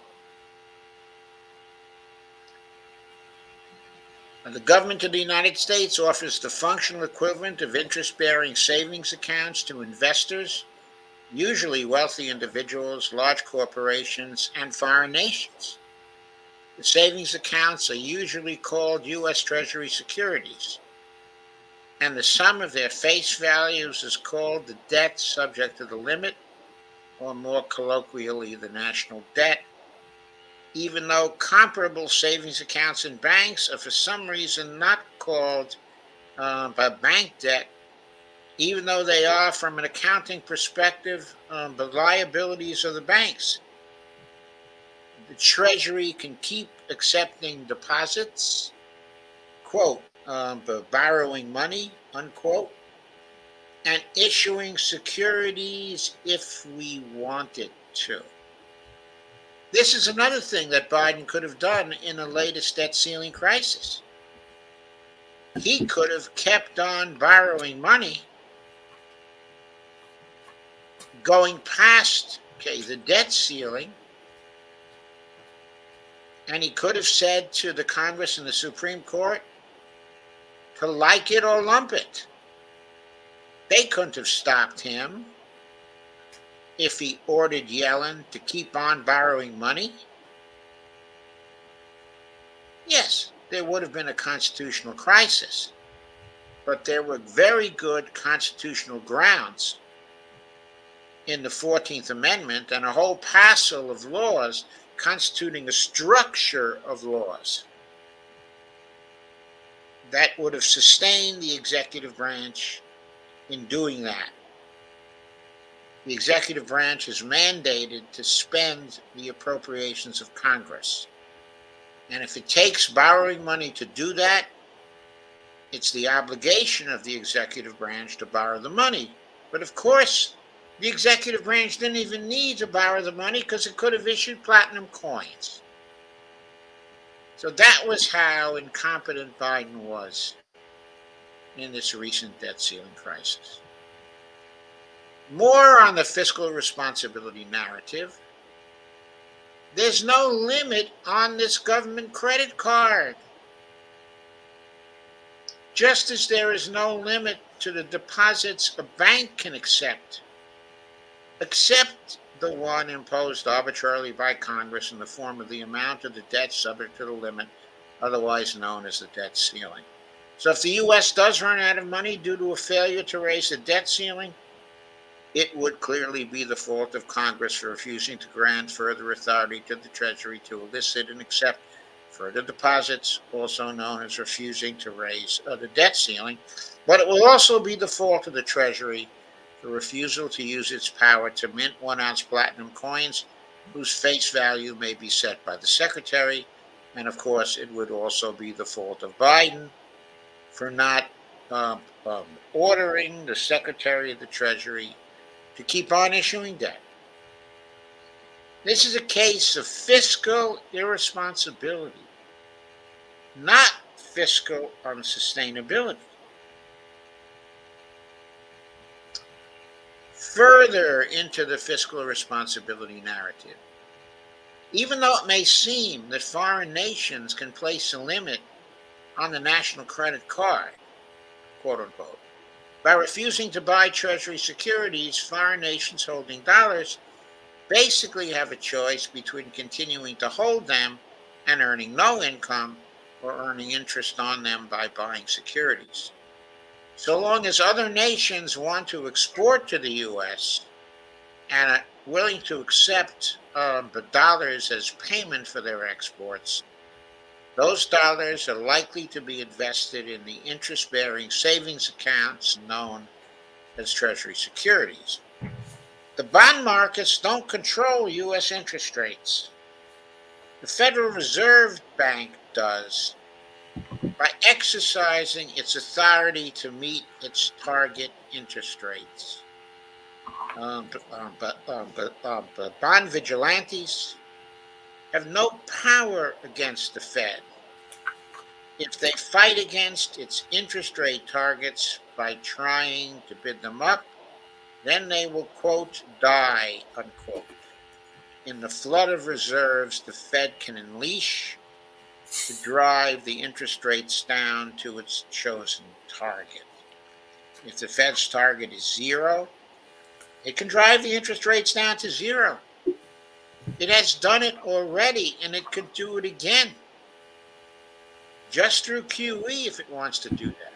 The government of the United States offers the functional equivalent of interest-bearing savings accounts to investors, usually wealthy individuals, large corporations, and foreign nations. The savings accounts are usually called U.S. Treasury securities, and the sum of their face values is called the debt subject to the limit, or more colloquially, the national debt, even though comparable savings accounts in banks are for some reason not called by bank debt, even though they are, from an accounting perspective, the liabilities of the banks. The Treasury can keep accepting deposits, quote, borrowing money, unquote, and issuing securities if we wanted to. This is another thing that Biden could have done in the latest debt ceiling crisis. He could have kept on borrowing money, going past the debt ceiling, and he could have said to the Congress and the Supreme Court to like it or lump it. They couldn't have stopped him if he ordered Yellen to keep on borrowing money. Yes, there would have been a constitutional crisis, but there were very good constitutional grounds in the 14th Amendment and a whole passel of laws constituting a structure of laws that would have sustained the executive branch in doing that. The executive branch is mandated to spend the appropriations of Congress. And if it takes borrowing money to do that, it's the obligation of the executive branch to borrow the money. But of course, the executive branch didn't even need to borrow the money because it could have issued platinum coins. So that was how incompetent Biden was in this recent debt ceiling crisis. More on the fiscal responsibility narrative. There's no limit on this government credit card. Just as there is no limit to the deposits a bank can accept, except the one imposed arbitrarily by Congress in the form of the amount of the debt subject to the limit, otherwise known as the debt ceiling. So if the U.S. does run out of money due to a failure to raise the debt ceiling, it would clearly be the fault of Congress for refusing to grant further authority to the Treasury to elicit and accept further deposits, also known as refusing to raise the debt ceiling. But it will also be the fault of the Treasury for refusal to use its power to mint 1-ounce platinum coins, whose face value may be set by the Secretary. And of course, it would also be the fault of Biden for not ordering the Secretary of the Treasury to keep on issuing debt. This is a case of fiscal irresponsibility, not fiscal unsustainability. Further into the fiscal irresponsibility narrative, even though it may seem that foreign nations can place a limit on the national credit card, quote unquote, by refusing to buy Treasury securities, foreign nations holding dollars basically have a choice between continuing to hold them and earning no income, or earning interest on them by buying securities. So long as other nations want to export to the U.S. and are willing to accept the dollars as payment for their exports, those dollars are likely to be invested in the interest-bearing savings accounts known as Treasury securities. The bond markets don't control U.S. interest rates. The Federal Reserve Bank does, by exercising its authority to meet its target interest rates. But bond vigilantes have no power against the Fed. If they fight against its interest rate targets by trying to bid them up, then they will, quote, die, unquote, in the flood of reserves the Fed can unleash to drive the interest rates down to its chosen target. If the Fed's target is zero, it can drive the interest rates down to zero. It has done it already, and it could do it again, just through QE if it wants to do that.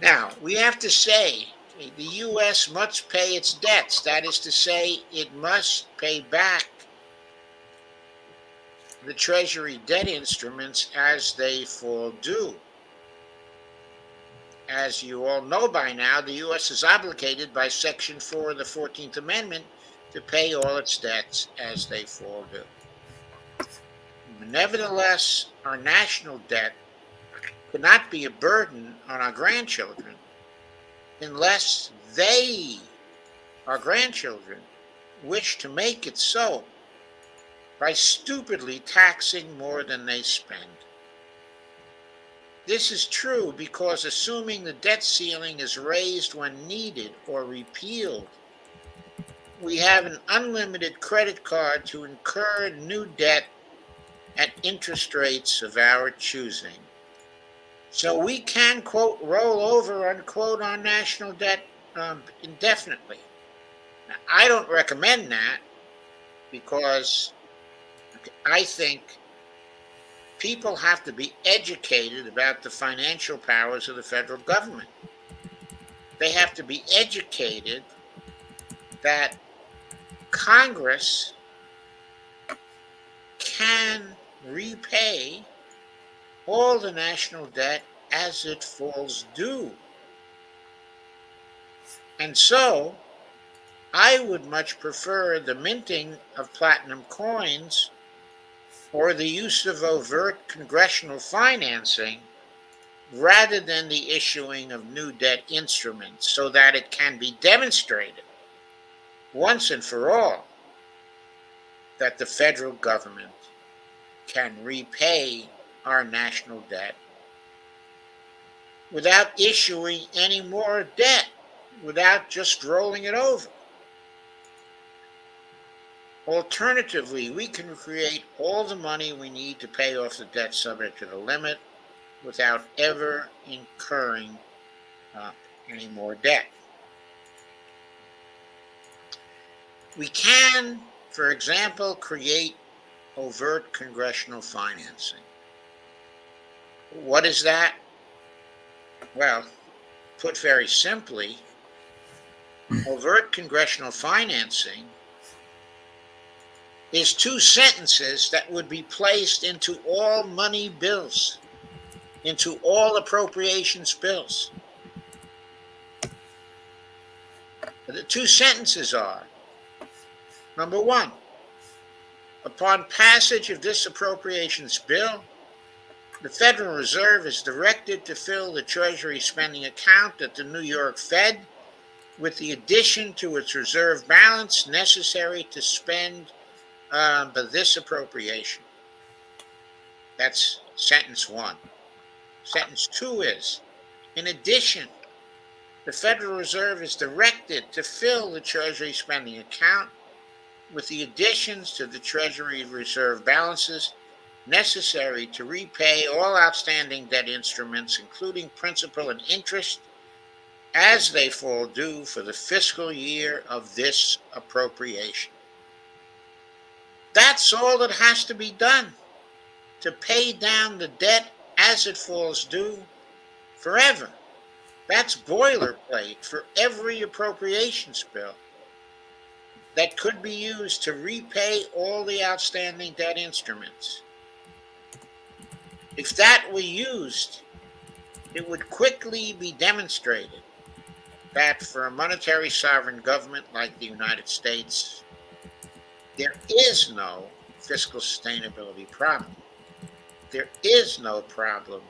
Now, we have to say the U.S. must pay its debts. That is to say, it must pay back the Treasury debt instruments as they fall due. As you all know by now, the U.S. is obligated by Section 4 of the 14th Amendment to pay all its debts as they fall due. Nevertheless, our national debt could not be a burden on our grandchildren unless they, our grandchildren, wish to make it so by stupidly taxing more than they spend. This is true because assuming the debt ceiling is raised when needed or repealed, we have an unlimited credit card to incur new debt at interest rates of our choosing. So we can, quote, roll over, unquote, on national debt indefinitely. Now, I don't recommend that because I think people have to be educated about the financial powers of the federal government. They have to be educated that Congress can repay all the national debt as it falls due. And so I would much prefer the minting of platinum coins or the use of overt congressional financing rather than the issuing of new debt instruments so that it can be demonstrated once and for all that the federal government can repay our national debt without issuing any more debt, without just rolling it over. Alternatively, we can create all the money we need to pay off the debt subject to the limit without ever incurring any more debt. We can, for example, create overt congressional financing. What is that? Well, put very simply, overt congressional financing is two sentences that would be placed into all money bills, into all appropriations bills. The two sentences are, number one, upon passage of this appropriations bill, the Federal Reserve is directed to fill the Treasury spending account at the New York Fed with the addition to its reserve balance necessary to spend this appropriation. That's sentence one. Sentence two is, in addition, the Federal Reserve is directed to fill the Treasury spending account with the additions to the Treasury reserve balances necessary to repay all outstanding debt instruments, including principal and interest, as they fall due for the fiscal year of this appropriation. That's all that has to be done to pay down the debt as it falls due forever. That's boilerplate for every appropriations bill that could be used to repay all the outstanding debt instruments. If that were used, it would quickly be demonstrated that for a monetary sovereign government like the United States, there is no fiscal sustainability problem. There is no problem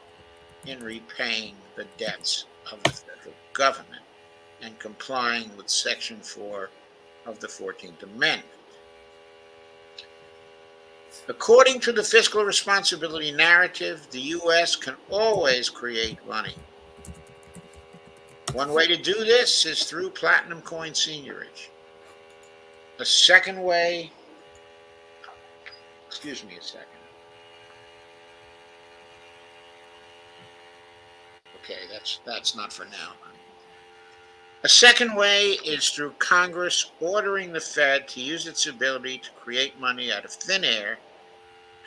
in repaying the debts of the federal government and complying with Section 4 of the 14th Amendment. According to the fiscal responsibility narrative, the U.S. can always create money. One way to do this is through platinum coin seigniorage. A second way, excuse me a second. Okay, that's not for now. A second way is through Congress ordering the Fed to use its ability to create money out of thin air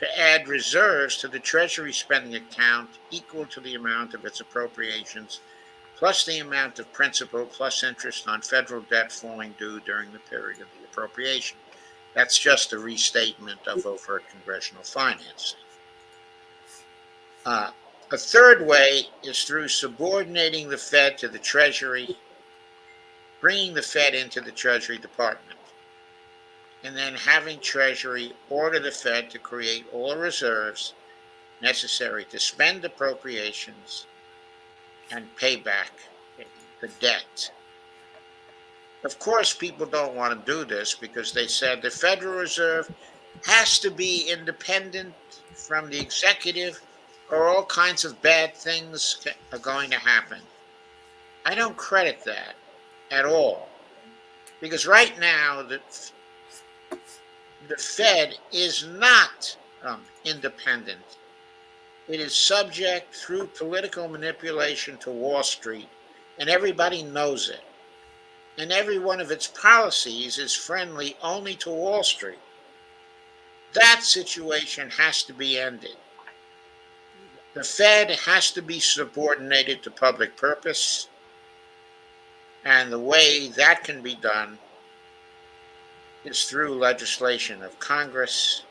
to add reserves to the Treasury spending account equal to the amount of its appropriations, plus the amount of principal plus interest on federal debt falling due during the period of the appropriation. That's just a restatement of overt congressional financing. A third way is through subordinating the Fed to the Treasury, bringing the Fed into the Treasury Department, and then having Treasury order the Fed to create all reserves necessary to spend appropriations and pay back the debt. Of course, people don't want to do this because they said the Federal Reserve has to be independent from the executive or all kinds of bad things are going to happen. I don't credit that at all because right now the Fed is not independent. It is subject through political manipulation to Wall Street, and everybody knows it. And every one of its policies is friendly only to Wall Street. That situation has to be ended. The Fed has to be subordinated to public purpose, and the way that can be done is through legislation of Congress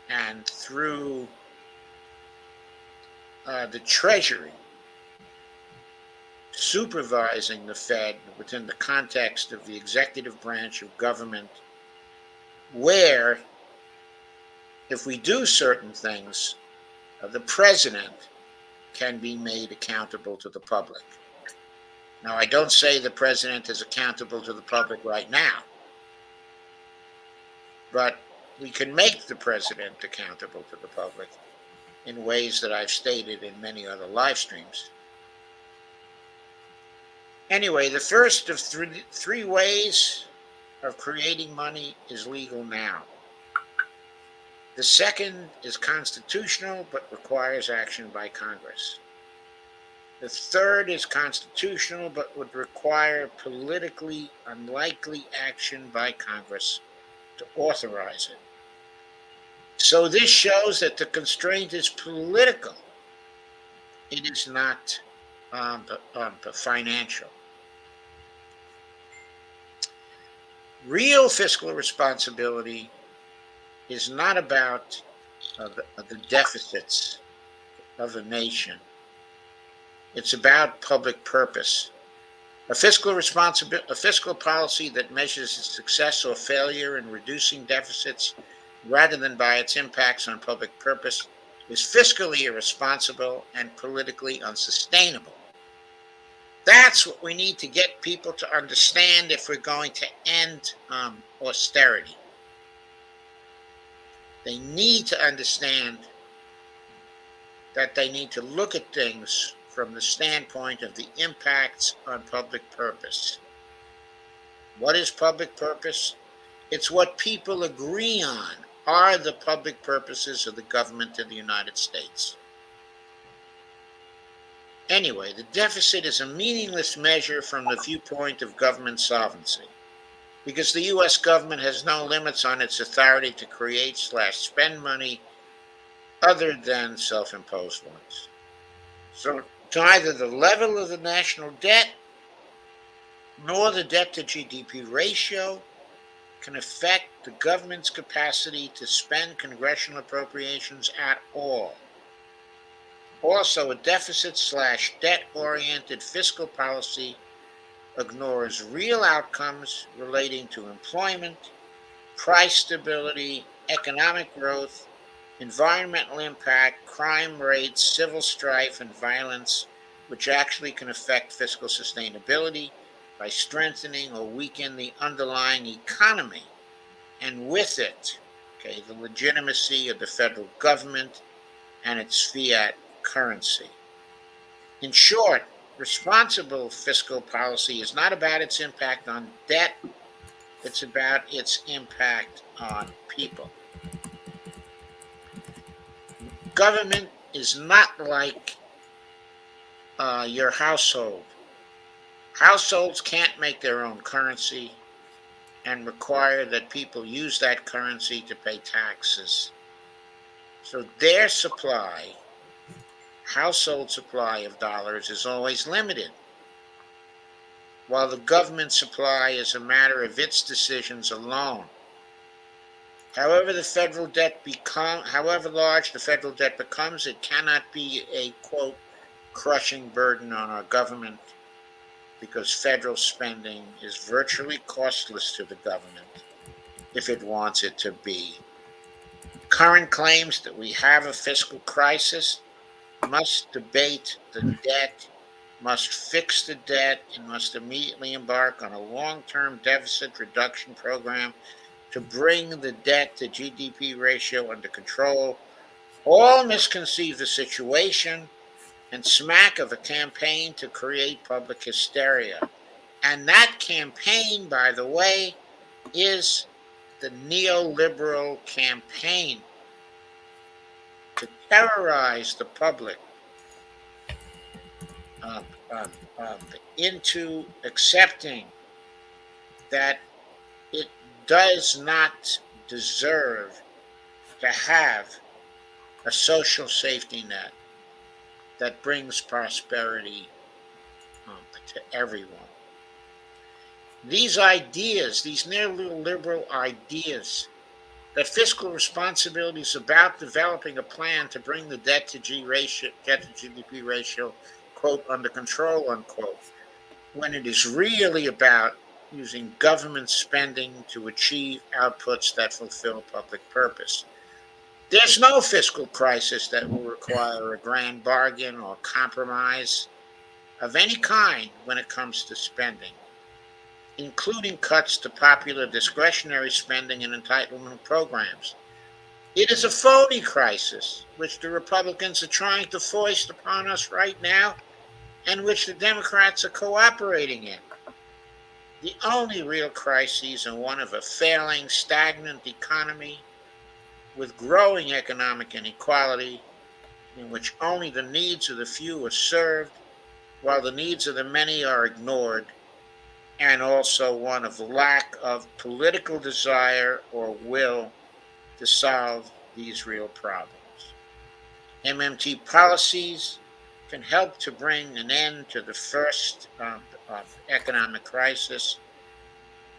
and through the Treasury supervising the Fed within the context of the executive branch of government, where if we do certain things, the president can be made accountable to the public. Now, I don't say the president is accountable to the public right now, but we can make the president accountable to the public in ways that I've stated in many other live streams. Anyway, the first of three ways of creating money is legal now. The second is constitutional but requires action by Congress. The third is constitutional but would require politically unlikely action by Congress to authorize it. So this shows that the constraint is political. It is not financial. Real fiscal responsibility is not about the deficits of a nation. It's about public purpose. A fiscal policy that measures its success or failure in reducing deficits rather than by its impacts on public purpose is fiscally irresponsible and politically unsustainable. That's what we need to get people to understand if we're going to end austerity. They need to understand that they need to look at things from the standpoint of the impacts on public purpose. What is public purpose? It's what people agree on are the public purposes of the government of the United States. Anyway, the deficit is a meaningless measure from the viewpoint of government solvency, because the U.S. government has no limits on its authority to create/spend money other than self-imposed ones. So neither the level of the national debt nor the debt to GDP ratio can affect the government's capacity to spend congressional appropriations at all. Also, a deficit/debt-oriented fiscal policy ignores real outcomes relating to employment, price stability, economic growth, environmental impact, crime rates, civil strife, and violence, which actually can affect fiscal sustainability by strengthening or weaken the underlying economy, and with it, the legitimacy of the federal government and its fiat currency. In short, responsible fiscal policy is not about its impact on debt, it's about its impact on people. Government is not like your household. Households can't make their own currency and require that people use that currency to pay taxes. So their household supply of dollars is always limited, while the government supply is a matter of its decisions alone. However large the federal debt becomes, it cannot be a, quote, crushing burden on our government, because federal spending is virtually costless to the government if it wants it to be. Current claims that we have a fiscal crisis must debate the debt, must fix the debt, and must immediately embark on a long-term deficit reduction program to bring the debt to GDP ratio under control, all misconceive the situation and smack of a campaign to create public hysteria. And that campaign, by the way, is the neoliberal campaign to terrorize the public into accepting that it does not deserve to have a social safety net that brings prosperity to everyone. These ideas, these neoliberal ideas, that fiscal responsibility is about developing a plan to bring the debt to GDP ratio, quote, under control, unquote, when it is really about using government spending to achieve outputs that fulfill public purpose. There's no fiscal crisis that will require a grand bargain or compromise of any kind when it comes to spending, including cuts to popular discretionary spending and entitlement programs. It is a phony crisis, which the Republicans are trying to foist upon us right now, and which the Democrats are cooperating in. The only real crises are one of a failing, stagnant economy with growing economic inequality, in which only the needs of the few are served, while the needs of the many are ignored, and also one of lack of political desire or will to solve these real problems. MMT policies can help to bring an end to the first economic crisis,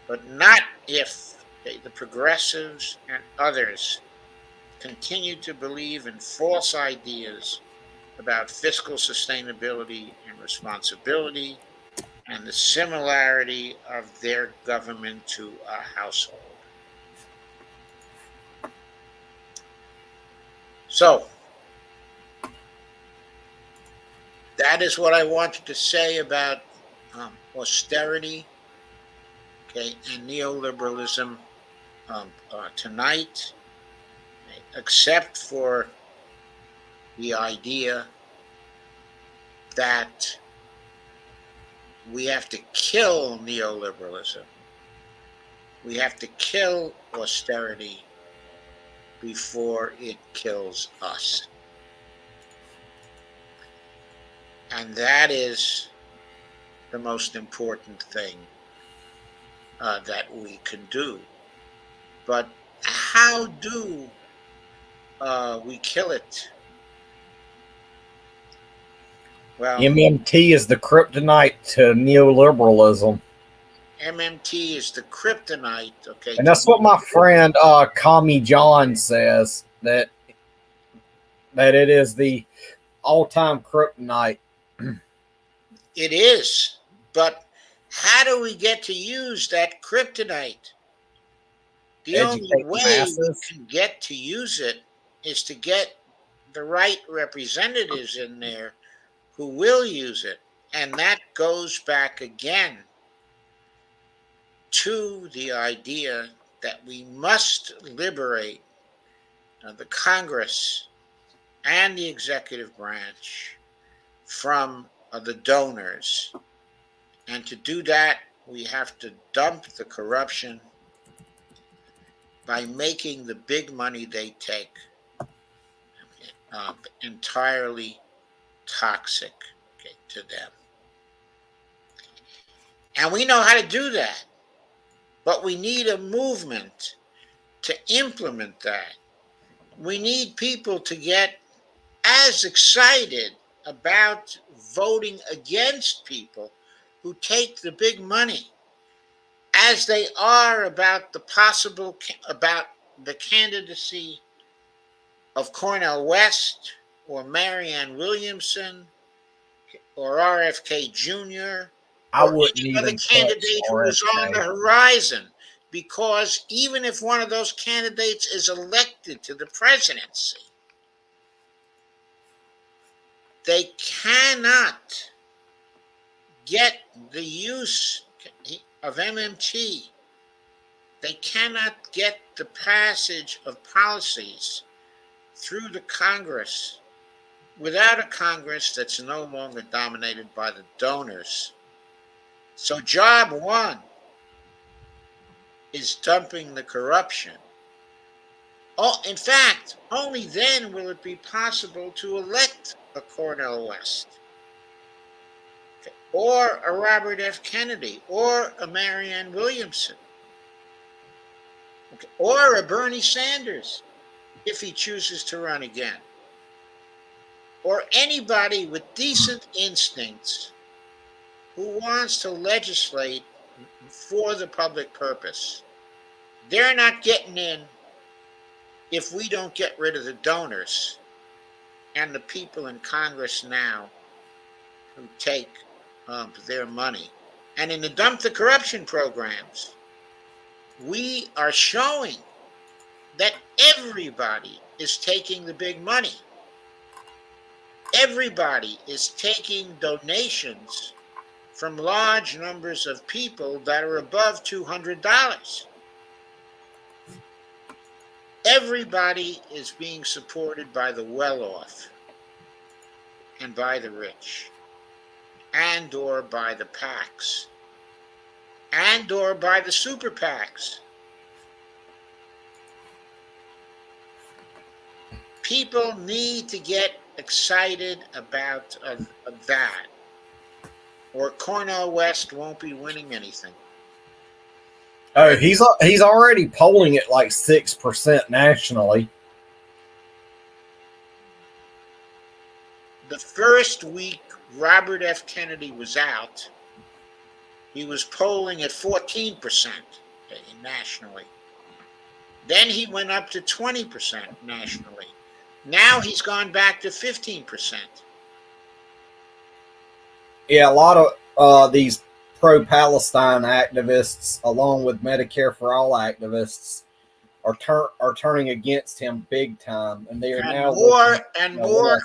but not if the progressives and others continue to believe in false ideas about fiscal sustainability and responsibility and the similarity of their government to a household. So, that is what I wanted to say about austerity, okay, and neoliberalism tonight, okay, except for the idea that we have to kill neoliberalism. We have to kill austerity before it kills us. And that is the most important thing that we can do. But how do we kill it? Well, MMT is the kryptonite to neoliberalism. MMT is the kryptonite, okay? And that's what my friend Kami John says, that it is the all-time kryptonite. It is, but how do we get to use that kryptonite? The only Educate the way we masses. can get to use it is to get the right representatives in there who will use it. And that goes back again to the idea that we must liberate the Congress and the executive branch from the donors. And to do that, we have to dump the corruption by making the big money they take entirely toxic, okay, to them. And we know how to do that, but we need a movement to implement that. We need people to get as excited about voting against people who take the big money as they are about about the candidacy of Cornel West or Marianne Williamson or RFK Jr. I or wouldn't any other even touch candidate who is on the RFK. horizon. Because even if one of those candidates is elected to the presidency, they cannot get the use of MMT. They cannot get the passage of policies through the Congress without a Congress that's no longer dominated by the donors. So job one is dumping the corruption. Oh, in fact, only then will it be possible to elect a Cornel West or a Robert F. Kennedy or a Marianne Williamson or a Bernie Sanders if he chooses to run again, or anybody with decent instincts who wants to legislate for the public purpose. They're not getting in if we don't get rid of the donors and the people in Congress now who take their money, and in the dump the corruption programs, we are showing that everybody is taking the big money. Everybody is taking donations from large numbers of people that are above $200. Everybody is being supported by the well-off and by the rich, and or by the PACs, and or by the super PACs. People need to get excited about that, or Cornel West won't be winning anything. Oh, he's already polling at like 6% nationally. The first week Robert F. Kennedy was out, he was polling at 14% nationally. Then he went up to 20% nationally. Now he's gone back to 15%. Yeah, a lot of these pro-Palestine activists, along with Medicare for All activists, are turning against him big time, and they are now more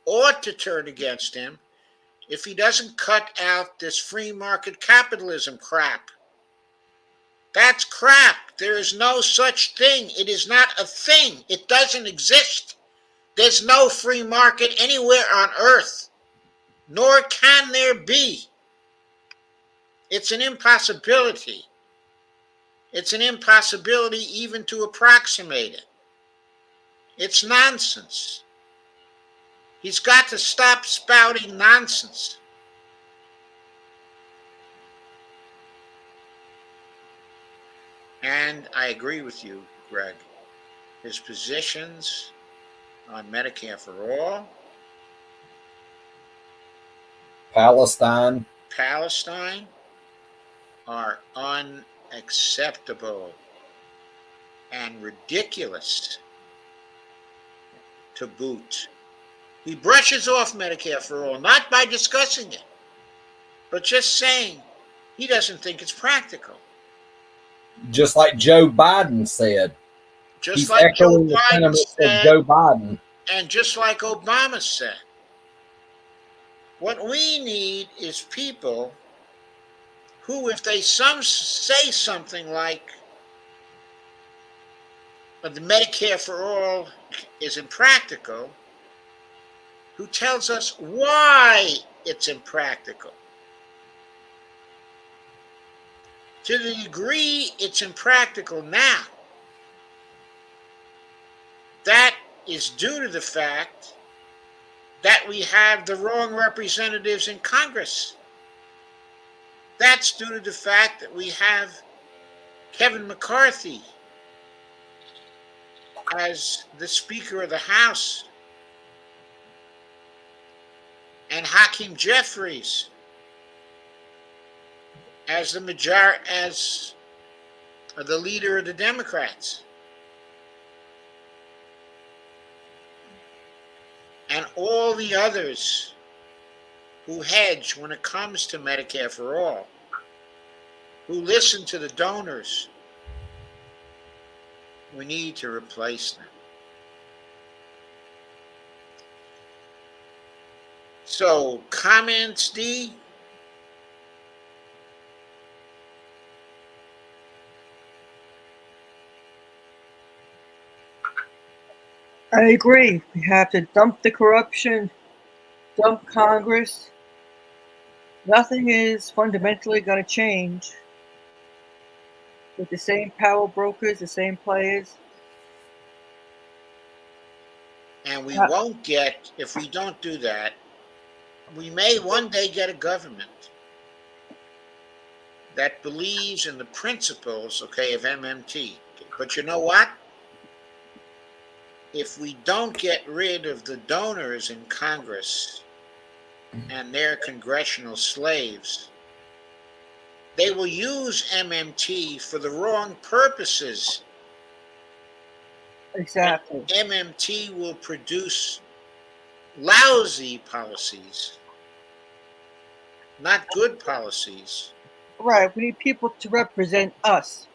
ought to turn against him if he doesn't cut out this free market capitalism crap. That's crap. There is no such thing. It is not a thing. It doesn't exist. There's no free market anywhere on earth, nor can there be. It's an impossibility. It's an impossibility even to approximate it. It's nonsense. He's got to stop spouting nonsense. And I agree with you, Greg. His positions on Medicare for All, Palestine are unacceptable and ridiculous to boot. He brushes off Medicare for All, not by discussing it, but just saying he doesn't think it's practical. Just like Joe Biden said. Just like Joe Biden said, Joe Biden. And just like Obama said. What we need is people who, if they say something like the Medicare for All is impractical, who tells us why it's impractical. To the degree it's impractical now, that is due to the fact that we have the wrong representatives in Congress. That's due to the fact that we have Kevin McCarthy as the Speaker of the House and Hakeem Jeffries as the leader of the Democrats. And all the others who hedge when it comes to Medicare for All, who listen to the donors, we need to replace them. So, comments, Dee? I agree. We have to dump the corruption, dump Congress. Nothing is fundamentally going to change with the same power brokers, the same players. And we won't get, if we don't do that, we may one day get a government that believes in the principles, of MMT. But you know what? If we don't get rid of the donors in Congress and their congressional slaves, they will use MMT for the wrong purposes. Exactly. MMT will produce lousy policies, not good policies. Right. We need people to represent us.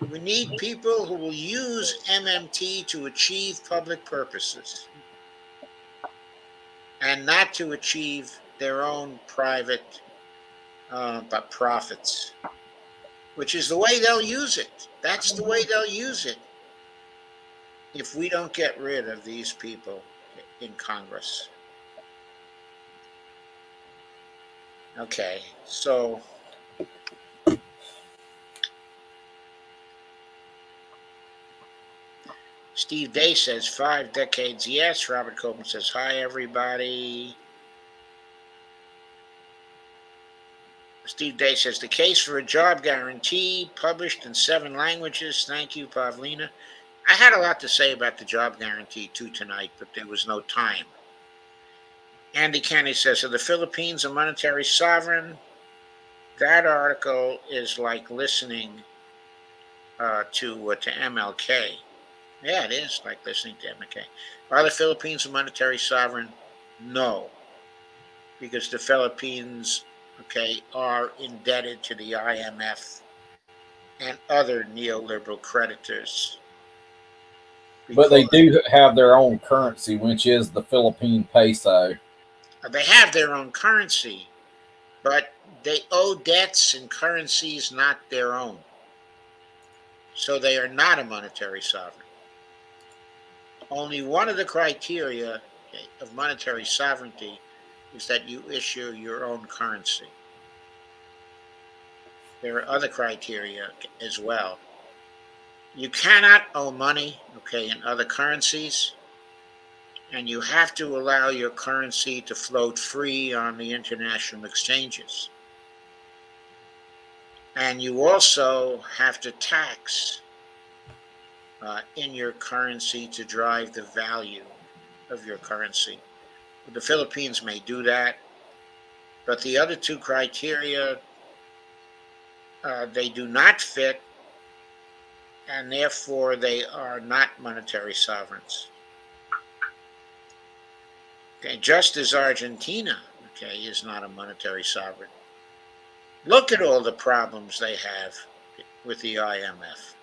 We need people who will use MMT to achieve public purposes and not to achieve their own private profits, which is the way they'll use it. That's the way they'll use it if we don't get rid of these people in Congress. Okay, so Steve Day says 5 decades, yes. Robert Copeland says, hi, everybody. Steve Day says, the case for a job guarantee published in 7 languages. Thank you, Pavlina. I had a lot to say about the job guarantee too tonight, but there was no time. Andy Kenny says, are the Philippines a monetary sovereign? That article is like listening to MLK. Yeah, it is like listening to MLK. Are the Philippines a monetary sovereign? No, because the Philippines, are indebted to the IMF and other neoliberal creditors. But they do have their own currency, which is the Philippine peso. They have their own currency, but they owe debts in currencies not their own. So they are not a monetary sovereign. Only one of the criteria of monetary sovereignty is that you issue your own currency. There are other criteria as well. You cannot owe money, in other currencies, and you have to allow your currency to float free on the international exchanges. And you also have to tax in your currency to drive the value of your currency. The Philippines may do that, but the other 2 criteria, they do not fit, and therefore they are not monetary sovereigns. Just as Argentina, is not a monetary sovereign. Look at all the problems they have with the IMF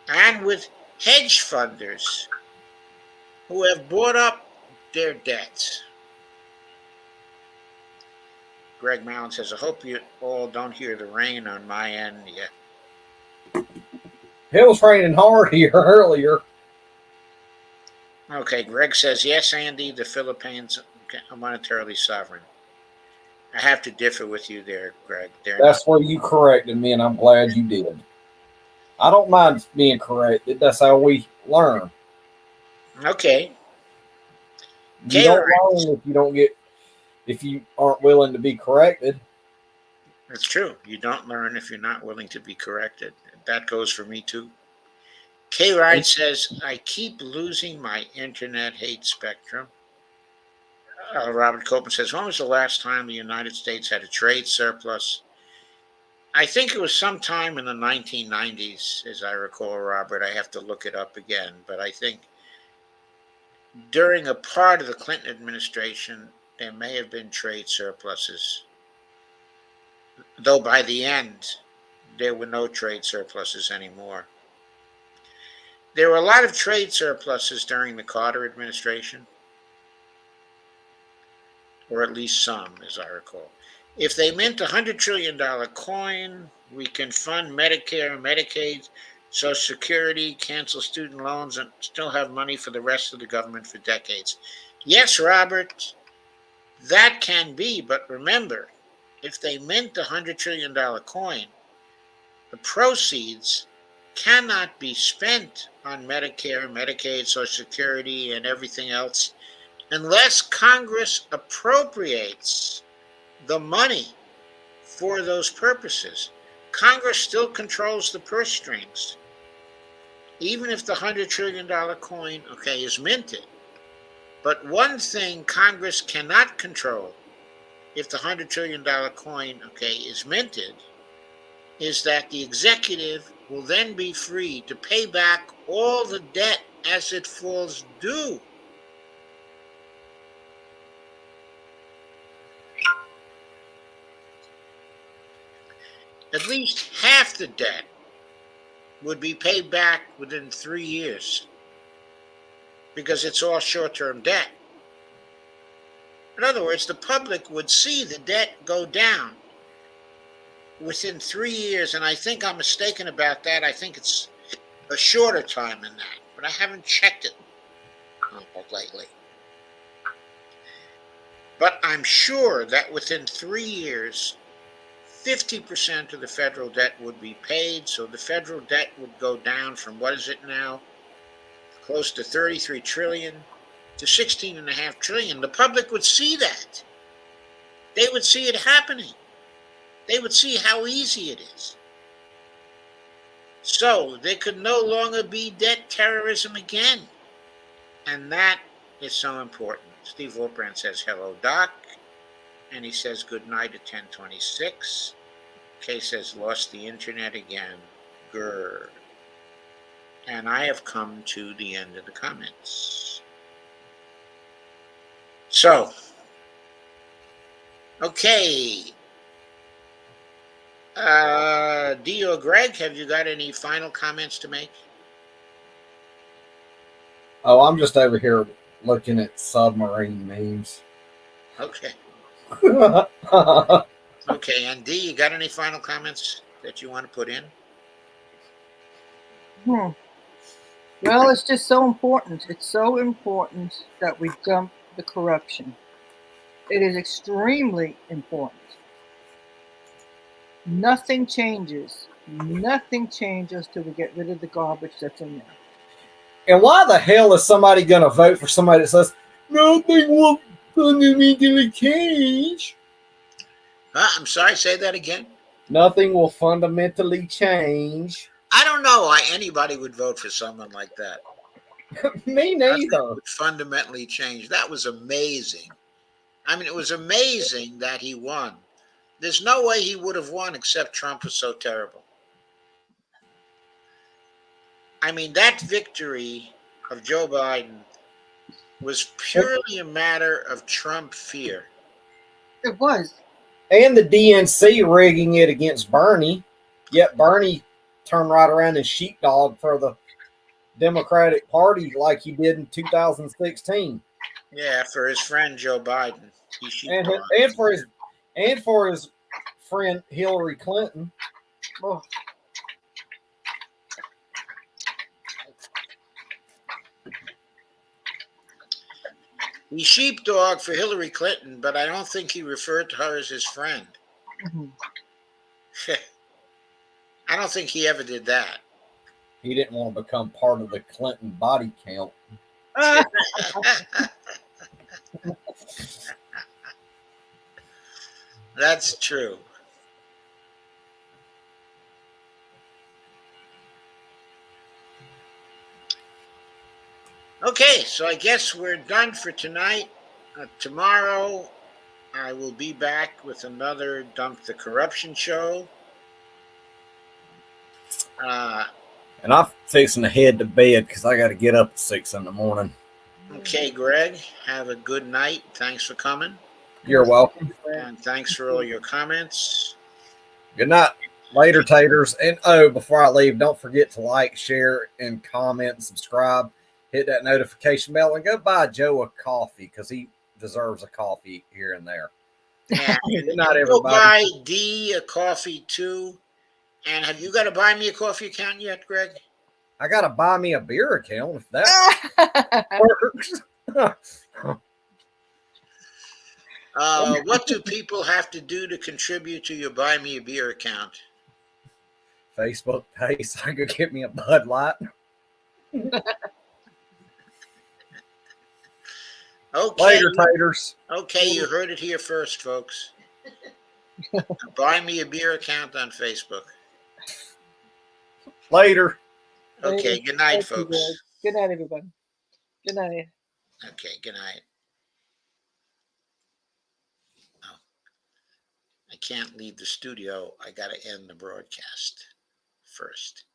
and with hedge funders who have bought up their debts. Greg Mallon says, I hope you all don't hear the rain on my end. Yeah. It was raining hard here earlier. Okay, Greg says, yes, Andy, the Philippines are monetarily sovereign. I have to differ with you there, Greg. That's where you corrected me, and I'm glad you did. I don't mind being corrected. That's how we learn. Okay. You don't learn if you aren't willing to be corrected. That's true. You don't learn if you're not willing to be corrected. That goes for me too. K. Ride says, I keep losing my internet hate spectrum. Robert Copeland says, when was the last time the United States had a trade surplus? I think it was sometime in the 1990s, as I recall, Robert. I have to look it up again. But I think during a part of the Clinton administration, there may have been trade surpluses. Though by the end, there were no trade surpluses anymore. There were a lot of trade surpluses during the Carter administration, or at least some, as I recall. If they mint $100 trillion coin, we can fund Medicare, Medicaid, Social Security, cancel student loans, and still have money for the rest of the government for decades. Yes, Robert, that can be, but remember, if they mint the $100 trillion coin, the proceeds cannot be spent on Medicare, Medicaid, Social Security, and everything else unless Congress appropriates the money for those purposes. Congress still controls the purse strings, even if the $100 trillion coin, is minted. But one thing Congress cannot control if the $100 trillion coin, is minted, is that the executive will then be free to pay back all the debt as it falls due. At least half the debt would be paid back within 3 years because it's all short-term debt. In other words, the public would see the debt go down within 3 years, and I think I'm mistaken about that. I think it's a shorter time than that, but I haven't checked it lately. But I'm sure that within 3 years, 50% of the federal debt would be paid, so the federal debt would go down from, what is it now, close to 33 trillion to 16.5 trillion. The public would see that. They would see it happening. They would see how easy it is. So there could no longer be debt terrorism again. And that is so important. Steve Wolfbrand says, hello, Doc. And he says, good night at 10:26. Kay says, lost the internet again. Grr. And I have come to the end of the comments. So, okay. Dee or Greg, have you got any final comments to make? Oh, I'm just over here looking at submarine memes. Okay. Okay, and Dee, you got any final comments that you want to put in? Well, it's just so important. It's so important that we dump the corruption. It is extremely important. Nothing changes. Nothing changes till we get rid of the garbage that's in there. And why the hell is somebody going to vote for somebody that says, nothing will fundamentally change? I'm sorry, say that again. Nothing will fundamentally change. I don't know why anybody would vote for someone like that. Me neither. Would fundamentally change. That was amazing. I mean, it was amazing that he won. There's no way he would have won except Trump was so terrible. I mean, that victory of Joe Biden was purely a matter of Trump fear. It was. And the DNC rigging it against Bernie. Yet Bernie turned right around and sheepdog for the Democratic Party like he did in 2016. Yeah, for his friend Joe Biden. And for his friend Hillary Clinton. Oh. He sheepdog for Hillary Clinton, but I don't think he referred to her as his friend. Mhm. I don't think he ever did that. He didn't want to become part of the Clinton body count. That's true. Okay, so I guess we're done for tonight. Tomorrow, I will be back with another Dump the Corruption show. And I'm fixing to head to bed because I got to get up at 6 in the morning. Okay, Greg, have a good night. Thanks for coming. You're welcome. And thanks for all your comments. Good night. Later, taters. And before I leave, don't forget to like, share, and comment, and subscribe. Hit that notification bell and go buy Joe a coffee because he deserves a coffee here and there. And Good night, go everybody. buy Dee a coffee too. And have you got a buy me a coffee account yet, Greg? I got to buy me a beer account if that works. What do people have to do to contribute to your buy me a beer account? Facebook page so I could get me a Bud Light. Okay. Later, taters. Okay, you heard it here first, folks. Buy me a beer account on Facebook. Later. Okay, good night, folks. Good night, everybody. Good night. Okay, good night. Oh, I can't leave the studio. I got to end the broadcast first.